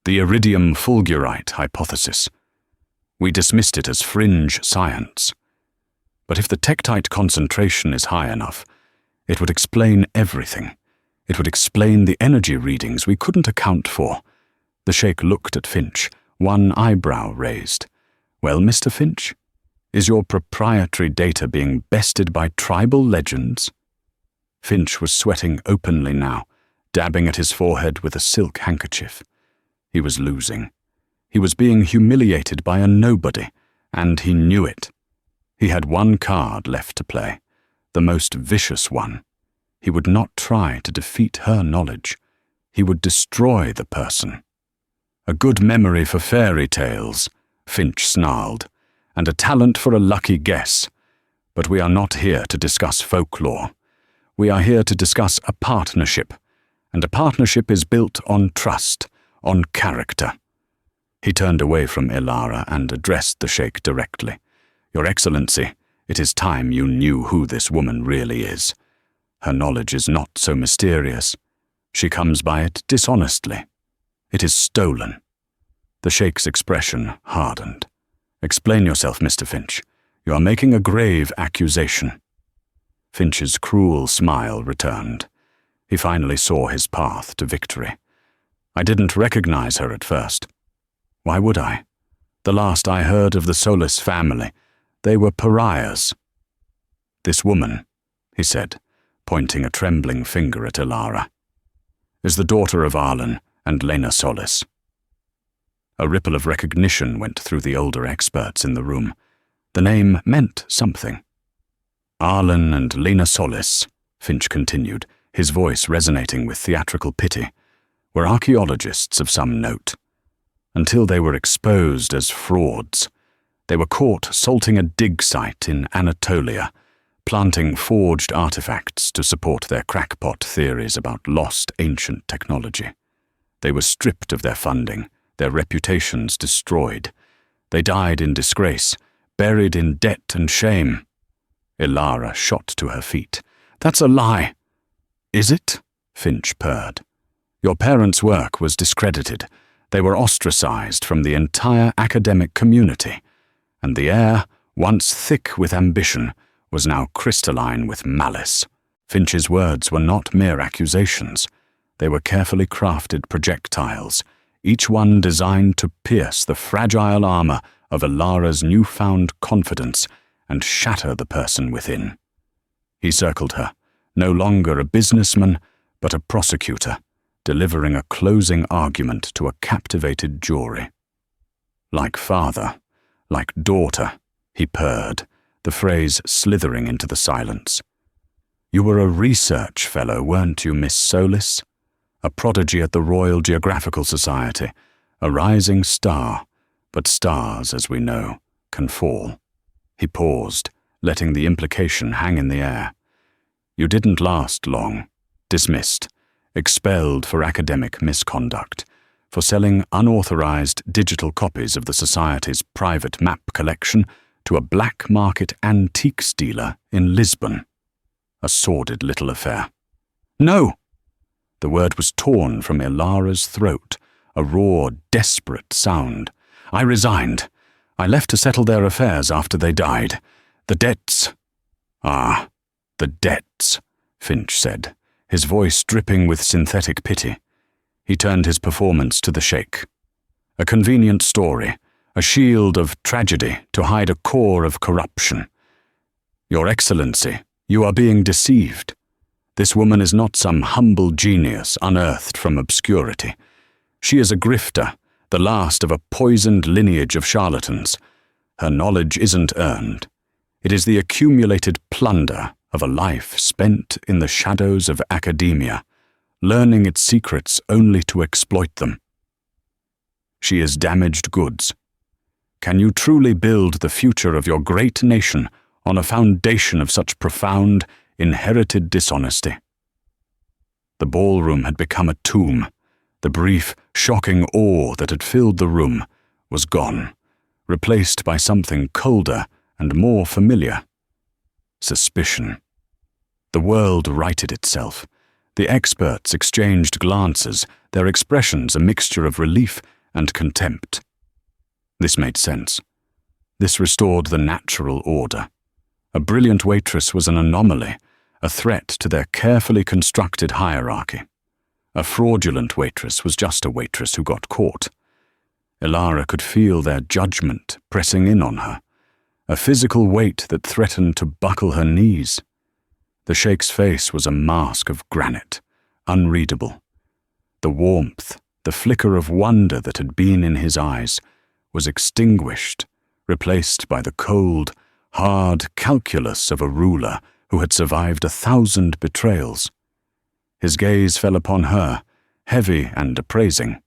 "The iridium fulgurite hypothesis. We dismissed it as fringe science. But if the tektite concentration is high enough, it would explain everything. It would explain the energy readings we couldn't account for." The Sheikh looked at Finch, one eyebrow raised. "Well, Mr. Finch, is your proprietary data being bested by tribal legends?" Finch was sweating openly now, dabbing at his forehead with a silk handkerchief. He was losing. He was being humiliated by a nobody, and he knew it. He had one card left to play, the most vicious one. He would not try to defeat her knowledge. He would destroy the person. "A good memory for fairy tales," Finch snarled, "and a talent for a lucky guess. But we are not here to discuss folklore. We are here to discuss a partnership, and a partnership is built on trust, on character." He turned away from Ilara and addressed the Sheikh directly. "Your Excellency, it is time you knew who this woman really is. Her knowledge is not so mysterious. She comes by it dishonestly. It is stolen." The Sheikh's expression hardened. "Explain yourself, Mr. Finch. You are making a grave accusation." Finch's cruel smile returned. He finally saw his path to victory. "I didn't recognize her at first. Why would I? The last I heard of the Solis family, they were pariahs." "This woman," he said, pointing a trembling finger at Ilara, "is the daughter of Arlen and Lena Solis." A ripple of recognition went through the older experts in the room. The name meant something. "Arlen and Lena Solis," Finch continued, his voice resonating with theatrical pity, "were archaeologists of some note. Until they were exposed as frauds. They were caught salting a dig site in Anatolia, planting forged artifacts to support their crackpot theories about lost ancient technology. They were stripped of their funding, their reputations destroyed. They died in disgrace, buried in debt and shame." Ilara shot to her feet. "That's a lie." "Is it?" Finch purred. "Your parents' work was discredited. They were ostracized from the entire academic community, and the air, once thick with ambition, was now crystalline with malice." Finch's words were not mere accusations. They were carefully crafted projectiles, each one designed to pierce the fragile armor of Ilara's newfound confidence and shatter the person within. He circled her, no longer a businessman, but a prosecutor, delivering a closing argument to a captivated jury. "Like father, like daughter," he purred, the phrase slithering into the silence. "You were a research fellow, weren't you, Miss Solis? A prodigy at the Royal Geographical Society, a rising star, but stars, as we know, can fall." He paused, letting the implication hang in the air. "You didn't last long. Dismissed, expelled for academic misconduct, for selling unauthorized digital copies of the Society's private map collection to a black market antiques dealer in Lisbon. A sordid little affair." "No!" The word was torn from Ilara's throat, a raw, desperate sound. "I resigned. I left to settle their affairs after they died. The debts—" Ah, the debts, Finch said, his voice dripping with synthetic pity. He turned his performance to the sheikh. A convenient story, a shield of tragedy to hide a core of corruption. Your Excellency, you are being deceived. This woman is not some humble genius unearthed from obscurity. She is a grifter, the last of a poisoned lineage of charlatans. Her knowledge isn't earned. It is the accumulated plunder of a life spent in the shadows of academia, learning its secrets only to exploit them. She is damaged goods. Can you truly build the future of your great nation on a foundation of such profound, inherited dishonesty? The ballroom had become a tomb. The brief, shocking awe that had filled the room was gone, replaced by something colder and more familiar. Suspicion. The world righted itself. The experts exchanged glances, their expressions a mixture of relief and contempt. This made sense. This restored the natural order. A brilliant waitress was an anomaly, a threat to their carefully constructed hierarchy. A fraudulent waitress was just a waitress who got caught. Ilara could feel their judgment pressing in on her, a physical weight that threatened to buckle her knees. The sheikh's face was a mask of granite, unreadable. The warmth, the flicker of wonder that had been in his eyes, was extinguished, replaced by the cold, hard calculus of a ruler who had survived 1,000 betrayals. His gaze fell upon her, heavy and appraising.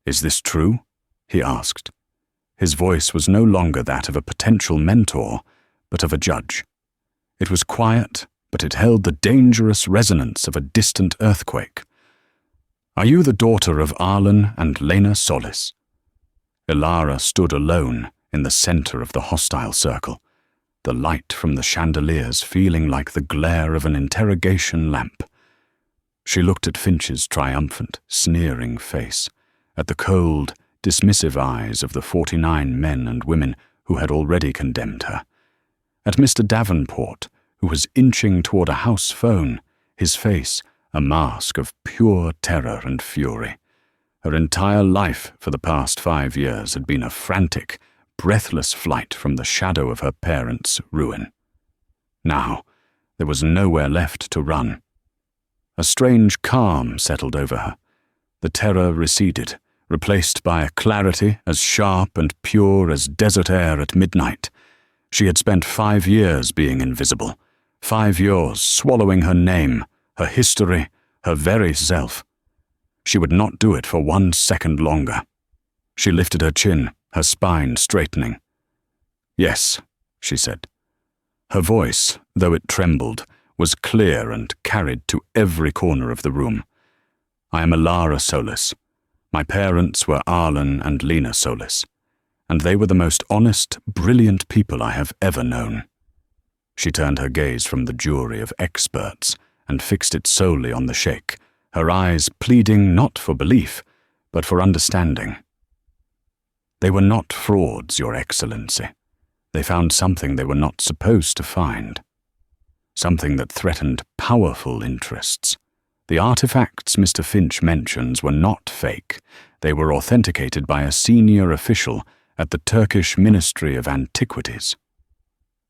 "Is this true?" he asked. His voice was no longer that of a potential mentor, but of a judge. It was quiet, but it held the dangerous resonance of a distant earthquake. "Are you the daughter of Arlen and Lena Solis?" Ilara stood alone in the center of the hostile circle, the light from the chandeliers feeling like the glare of an interrogation lamp. She looked at Finch's triumphant, sneering face, at the cold, dismissive eyes of the 49 men and women who had already condemned her, at Mr. Davenport, who was inching toward a house phone, his face a mask of pure terror and fury. Her entire life for the past 5 years had been a frantic, breathless flight from the shadow of her parents' ruin. Now, there was nowhere left to run. A strange calm settled over her. The terror receded, replaced by a clarity as sharp and pure as desert air at midnight. She had spent 5 years being invisible, 5 years swallowing her name, her history, her very self. She would not do it for 1 second longer. She lifted her chin, her spine straightening. "Yes," she said. Her voice, though it trembled, was clear and carried to every corner of the room. "I am Ilara Solis. My parents were Arlen and Lena Solis, and they were the most honest, brilliant people I have ever known." She turned her gaze from the jury of experts and fixed it solely on the sheikh, her eyes pleading not for belief, but for understanding. "They were not frauds, Your Excellency. They found something they were not supposed to find. Something that threatened powerful interests. The artifacts Mr. Finch mentions were not fake. They were authenticated by a senior official at the Turkish Ministry of Antiquities.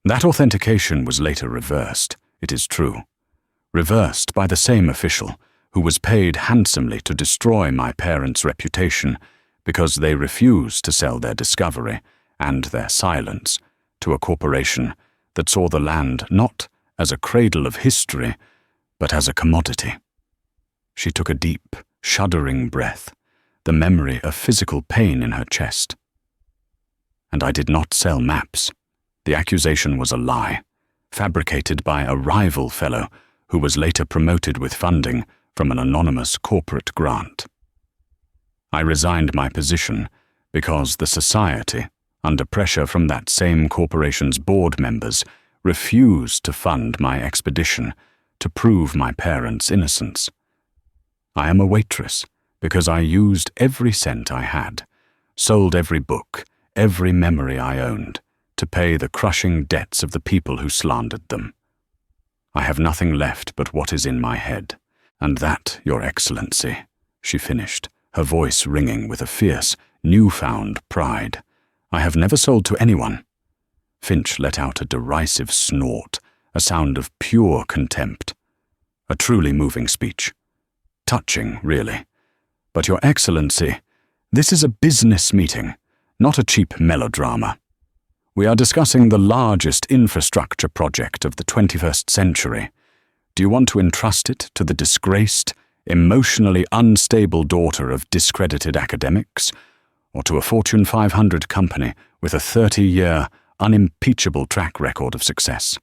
That authentication was later reversed, it is true. Reversed by the same official, who was paid handsomely to destroy my parents' reputation because they refused to sell their discovery and their silence to a corporation that saw the land not as a cradle of history, but as a commodity." She took a deep, shuddering breath, the memory of physical pain in her chest. "And I did not sell maps. The accusation was a lie, fabricated by a rival fellow who was later promoted with funding from an anonymous corporate grant. I resigned my position because the society, under pressure from that same corporation's board members, refused to fund my expedition to prove my parents' innocence. I am a waitress because I used every cent I had, sold every book, every memory I owned, to pay the crushing debts of the people who slandered them. I have nothing left but what is in my head, and that, Your Excellency," she finished, her voice ringing with a fierce, newfound pride, "I have never sold to anyone." Finch let out a derisive snort, a sound of pure contempt. A truly moving speech. Touching, really. "But Your Excellency, this is a business meeting, not a cheap melodrama. We are discussing the largest infrastructure project of the 21st century. Do you want to entrust it to the disgraced, emotionally unstable daughter of discredited academics, or to a Fortune 500 company with a 30-year, unimpeachable track record of success?"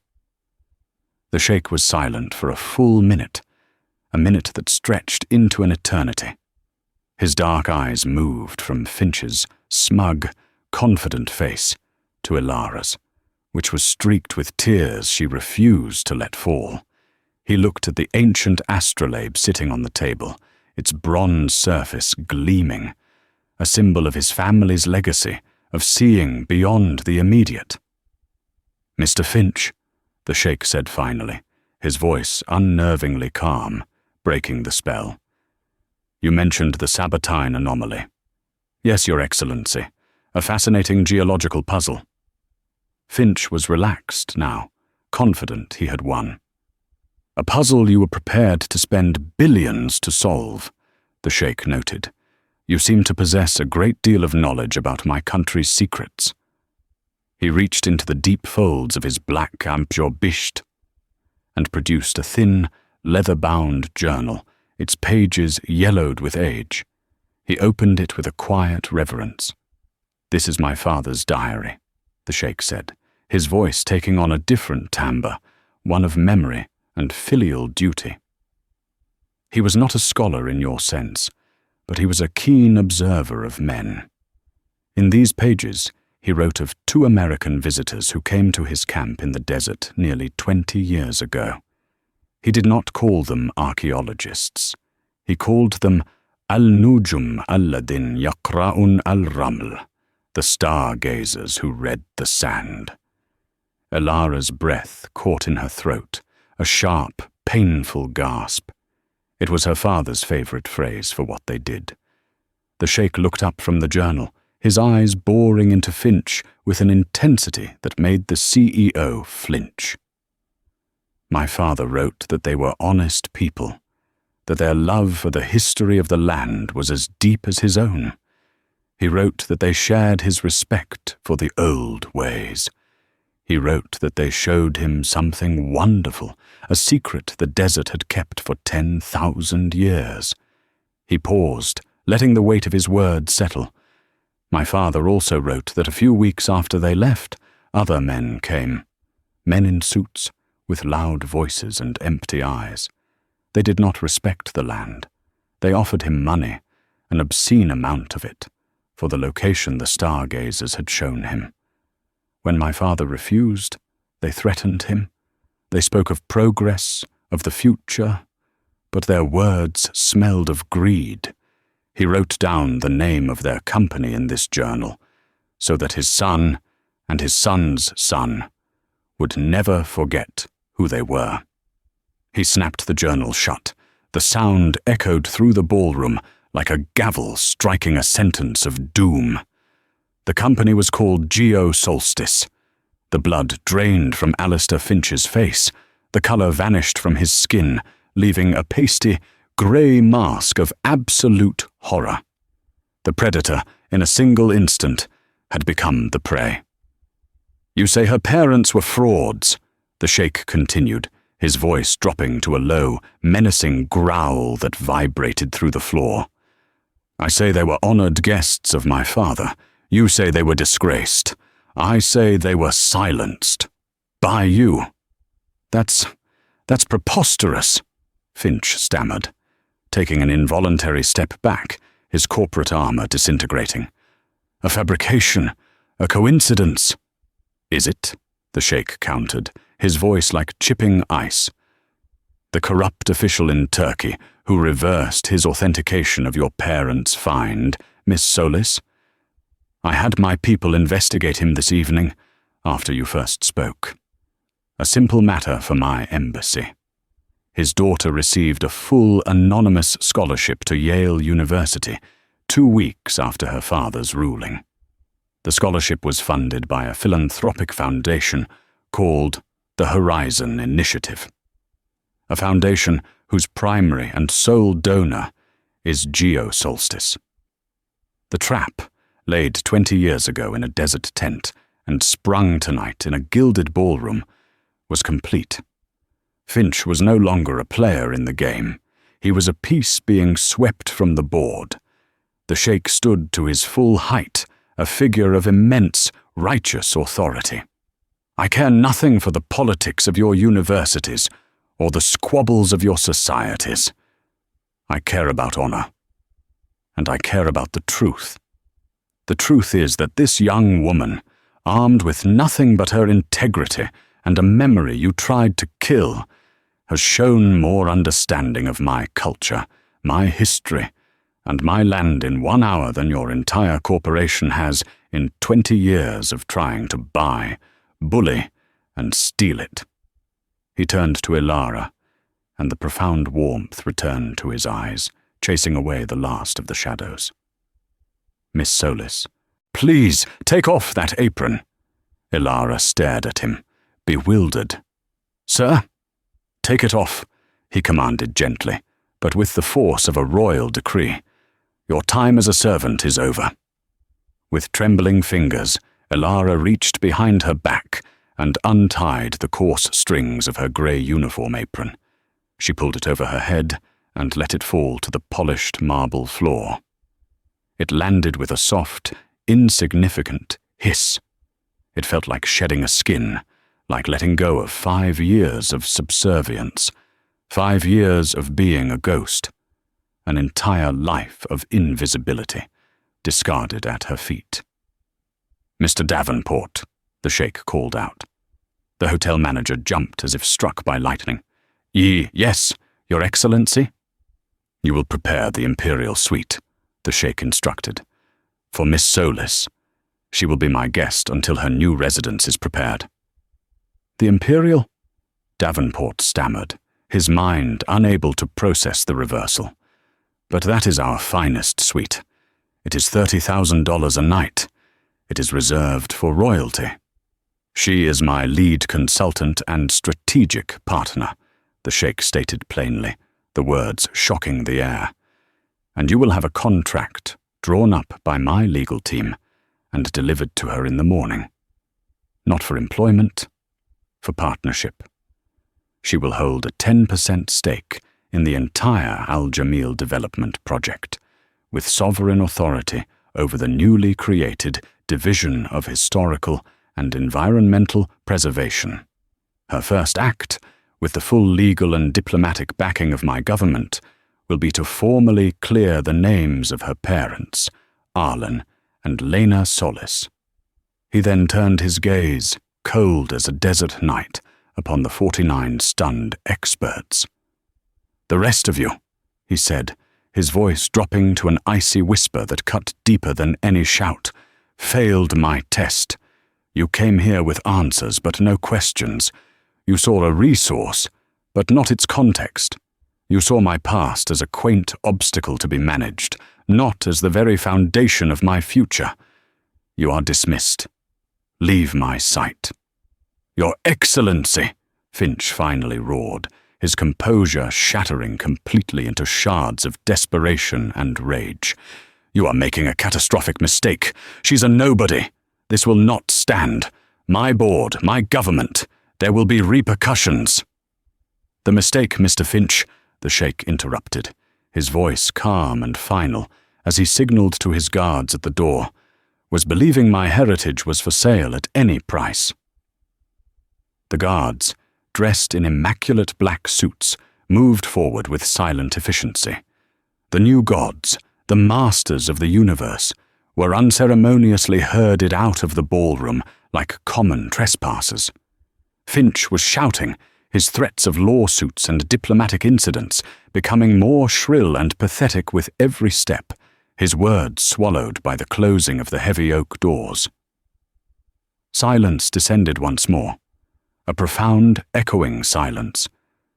The Sheikh was silent for a full minute, a minute that stretched into an eternity. His dark eyes moved from Finch's smug, confident face to Ilara's, which was streaked with tears she refused to let fall. He looked at the ancient astrolabe sitting on the table, its bronze surface gleaming, a symbol of his family's legacy of seeing beyond the immediate. "Mr. Finch," the Sheikh said finally, his voice unnervingly calm, breaking the spell. "You mentioned the Sabatine anomaly." "Yes, Your Excellency, a fascinating geological puzzle." Finch was relaxed now, confident he had won. "A puzzle you were prepared to spend billions to solve," the Sheikh noted. "You seem to possess a great deal of knowledge about my country's secrets." He reached into the deep folds of his black Amphibisht and produced a thin, leather-bound journal, its pages yellowed with age. He opened it with a quiet reverence. "This is my father's diary," the Sheikh said, his voice taking on a different timbre, one of memory and filial duty. "He was not a scholar in your sense, but he was a keen observer of men. In these pages, he wrote of 2 American visitors who came to his camp in the desert nearly 20 years ago. He did not call them archaeologists. He called them al-Nujum alladin yaqra'un al-Raml, the stargazers who read the sand. Ilara's breath caught in her throat, a sharp, painful gasp. It was her father's favorite phrase for what they did. The Sheikh looked up from the journal, his eyes boring into Finch with an intensity that made the CEO flinch. My father wrote that they were honest people, that their love for the history of the land was as deep as his own. He wrote that they shared his respect for the old ways. He wrote that they showed him something wonderful, a secret the desert had kept for 10,000 years. He paused, letting the weight of his words settle. My father also wrote that a few weeks after they left, other men came. Men in suits, with loud voices and empty eyes. They did not respect the land. They offered him money, an obscene amount of it, for the location the stargazers had shown him. When my father refused, they threatened him. They spoke of progress, of the future, but their words smelled of greed. He wrote down the name of their company in this journal, so that his son and his son's son would never forget who they were. He snapped the journal shut. The sound echoed through the ballroom like a gavel striking a sentence of doom. The company was called Geo Solstice. The blood drained from Alistair Finch's face. The colour vanished from his skin, leaving a pasty, grey mask of absolute horror. The predator, in a single instant, had become the prey. "You say her parents were frauds," the Sheikh continued, his voice dropping to a low, menacing growl that vibrated through the floor. "I say they were honoured guests of my father. You say they were disgraced. I say they were silenced. By you." That's preposterous," Finch stammered, taking an involuntary step back, his corporate armour disintegrating. "A fabrication, a coincidence." "Is it?" the Sheikh countered, his voice like chipping ice. "The corrupt official in Turkey who reversed his authentication of your parents' find, Miss Solis? I had my people investigate him this evening. after you first spoke. A simple matter for my embassy. His daughter received a full anonymous scholarship to Yale University 2 weeks after her father's ruling. The scholarship was funded by a philanthropic foundation called the Horizon Initiative, a foundation whose primary and sole donor is Geosolstice. The trap, laid 20 years ago in a desert tent and sprung tonight in a gilded ballroom, was complete. Finch was no longer a player in the game. He was a piece being swept from the board. The Sheikh stood to his full height, a figure of immense, righteous authority. I care nothing for the politics of your universities or the squabbles of your societies. I care about honor, and I care about the truth. The truth is that this young woman, armed with nothing but her integrity and a memory you tried to kill, has shown more understanding of my culture, my history, and my land in 1 hour than your entire corporation has in 20 years of trying to buy, bully, and steal it. He turned to Ilara, and the profound warmth returned to his eyes, chasing away the last of the shadows. Miss Solis, please take off that apron. Ilara stared at him, bewildered. Sir? Take it off, he commanded gently, but with the force of a royal decree. Your time as a servant is over. With trembling fingers, Ilara reached behind her back and untied the coarse strings of her grey uniform apron. She pulled it over her head and let it fall to the polished marble floor. It landed with a soft, insignificant hiss. It felt like shedding a skin, like letting go of 5 years of subservience, 5 years of being a ghost, an entire life of invisibility, discarded at her feet. Mr. Davenport, the Sheikh called out. The hotel manager jumped as if struck by lightning. Yes, Your Excellency? You will prepare the imperial suite, the Sheikh instructed. For Miss Solis, she will be my guest until her new residence is prepared. The imperial? Davenport stammered, his mind unable to process the reversal. But that is our finest suite. It is $30,000 a night. It is reserved for royalty. She is my lead consultant and strategic partner, the Sheikh stated plainly, the words shocking the air. And you will have a contract drawn up by my legal team and delivered to her in the morning. Not for employment, for partnership. She will hold a 10% stake in the entire Al Jamil development project, with sovereign authority over the newly created Division of Historical and Environmental Preservation. Her first act, with the full legal and diplomatic backing of my government, will be to formally clear the names of her parents, Arlen and Lena Solis. He then turned his gaze, cold as a desert night, upon the 49 stunned experts. The rest of you, he said, his voice dropping to an icy whisper that cut deeper than any shout, failed my test. You came here with answers but no questions. You saw a resource, but not its context. You saw my past as a quaint obstacle to be managed, not as the very foundation of my future. You are dismissed. Leave my sight. Your Excellency, Finch finally roared, his composure shattering completely into shards of desperation and rage. You are making a catastrophic mistake. She's a nobody. This will not stand. My board, my government. There will be repercussions. The mistake, Mr. Finch, the Sheikh interrupted, his voice calm and final, as he signaled to his guards at the door, was believing my heritage was for sale at any price. The guards, dressed in immaculate black suits, moved forward with silent efficiency. The new gods, the masters of the universe, were unceremoniously herded out of the ballroom like common trespassers. Finch was shouting, his threats of lawsuits and diplomatic incidents becoming more shrill and pathetic with every step, his words swallowed by the closing of the heavy oak doors. Silence descended once more, a profound, echoing silence,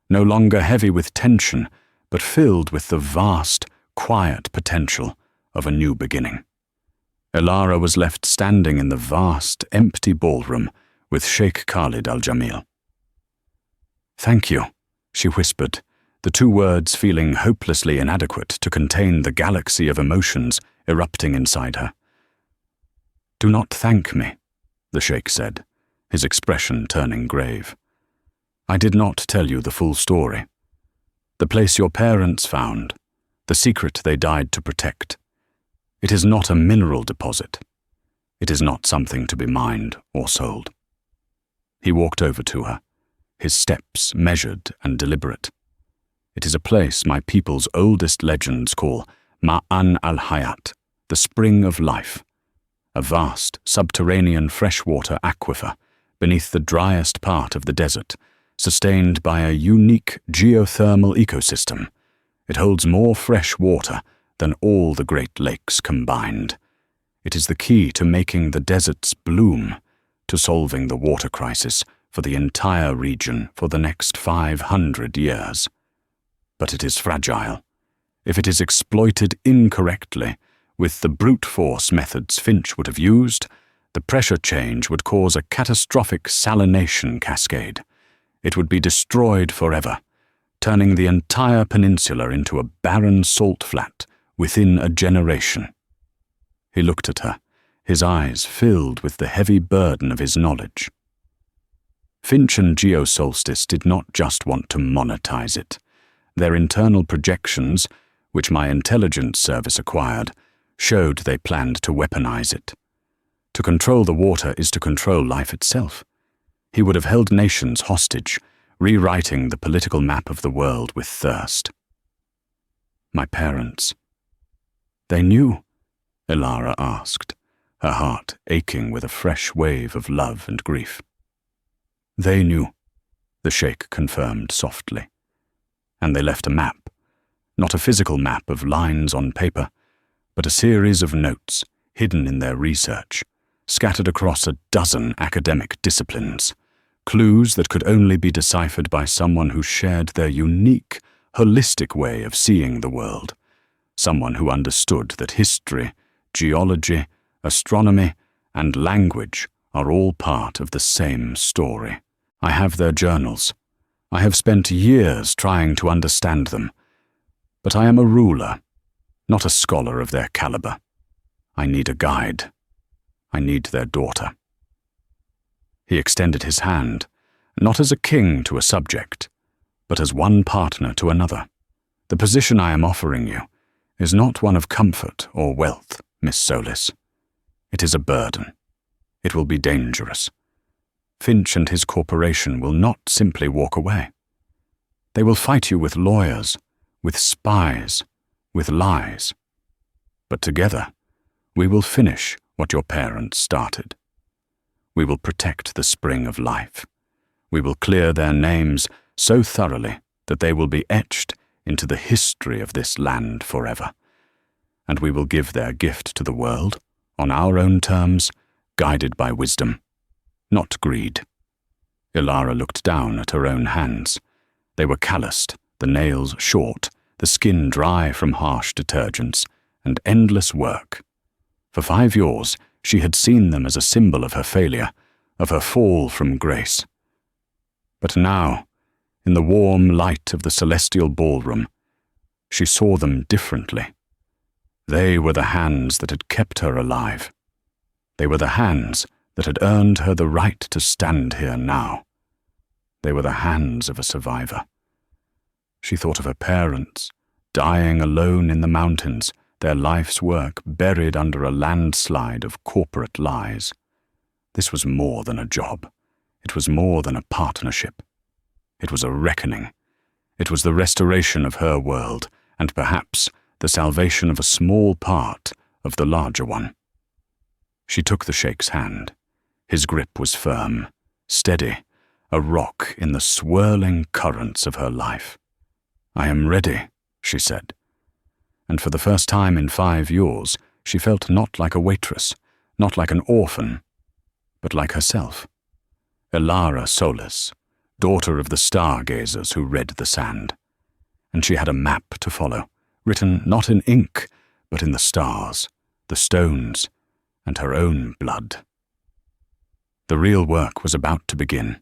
no longer heavy with tension, but filled with the vast, quiet potential of a new beginning. Ilara was left standing in the vast, empty ballroom with Sheikh Khalid al-Jamil. "Thank you," she whispered, the two words feeling hopelessly inadequate to contain the galaxy of emotions erupting inside her. "Do not thank me," the Sheikh said, his expression turning grave. "I did not tell you the full story. The place your parents found, the secret they died to protect. It is not a mineral deposit. It is not something to be mined or sold." He walked over to her, his steps measured and deliberate. "It is a place my people's oldest legends call Ma'an al-Hayat, the spring of life, a vast subterranean freshwater aquifer beneath the driest part of the desert, sustained by a unique geothermal ecosystem. It holds more fresh water than all the Great Lakes combined. It is the key to making the deserts bloom, to solving the water crisis for the entire region for the next 500 years. But it is fragile. If it is exploited incorrectly, with the brute force methods Finch would have used, the pressure change would cause a catastrophic salination cascade. It would be destroyed forever, turning the entire peninsula into a barren salt flat within a generation. He looked at her, his eyes filled with the heavy burden of his knowledge. Finch and Geosolstice did not just want to monetize it. Their internal projections, which my intelligence service acquired, showed they planned to weaponize it. To control the water is to control life itself. He would have held nations hostage, rewriting the political map of the world with thirst. My parents. They knew? Ilara asked, her heart aching with a fresh wave of love and grief. They knew, the Sheikh confirmed softly. And they left a map, not a physical map of lines on paper, but a series of notes hidden in their research, scattered across a dozen academic disciplines, clues that could only be deciphered by someone who shared their unique, holistic way of seeing the world, someone who understood that history, geology, astronomy, and language are all part of the same story. I have their journals. I have spent years trying to understand them, but I am a ruler, not a scholar of their caliber. I need a guide. I need their daughter. He extended his hand, not as a king to a subject, but as one partner to another. The position I am offering you is not one of comfort or wealth, Miss Solis. It is a burden. It will be dangerous. Finch and his corporation will not simply walk away. They will fight you with lawyers, with spies, with lies. But together, we will finish what your parents started. We will protect the spring of life. We will clear their names so thoroughly that they will be etched into the history of this land forever. And we will give their gift to the world, on our own terms, guided by wisdom, not greed. Ilara looked down at her own hands. They were calloused, the nails short, the skin dry from harsh detergents, and endless work. For 5 years, she had seen them as a symbol of her failure, of her fall from grace. But now, in the warm light of the celestial ballroom, she saw them differently. They were the hands that had kept her alive. They were the hands that had earned her the right to stand here now. They were the hands of a survivor. She thought of her parents, dying alone in the mountains, their life's work buried under a landslide of corporate lies. This was more than a job. It was more than a partnership. It was a reckoning. It was the restoration of her world, and perhaps the salvation of a small part of the larger one. She took the Sheikh's hand. His grip was firm, steady, a rock in the swirling currents of her life. I am ready, she said. And for the first time in 5 years, she felt not like a waitress, not like an orphan, but like herself. Elara Solis, daughter of the stargazers who read the sand. And she had a map to follow, written not in ink, but in the stars, the stones, and her own blood. The real work was about to begin.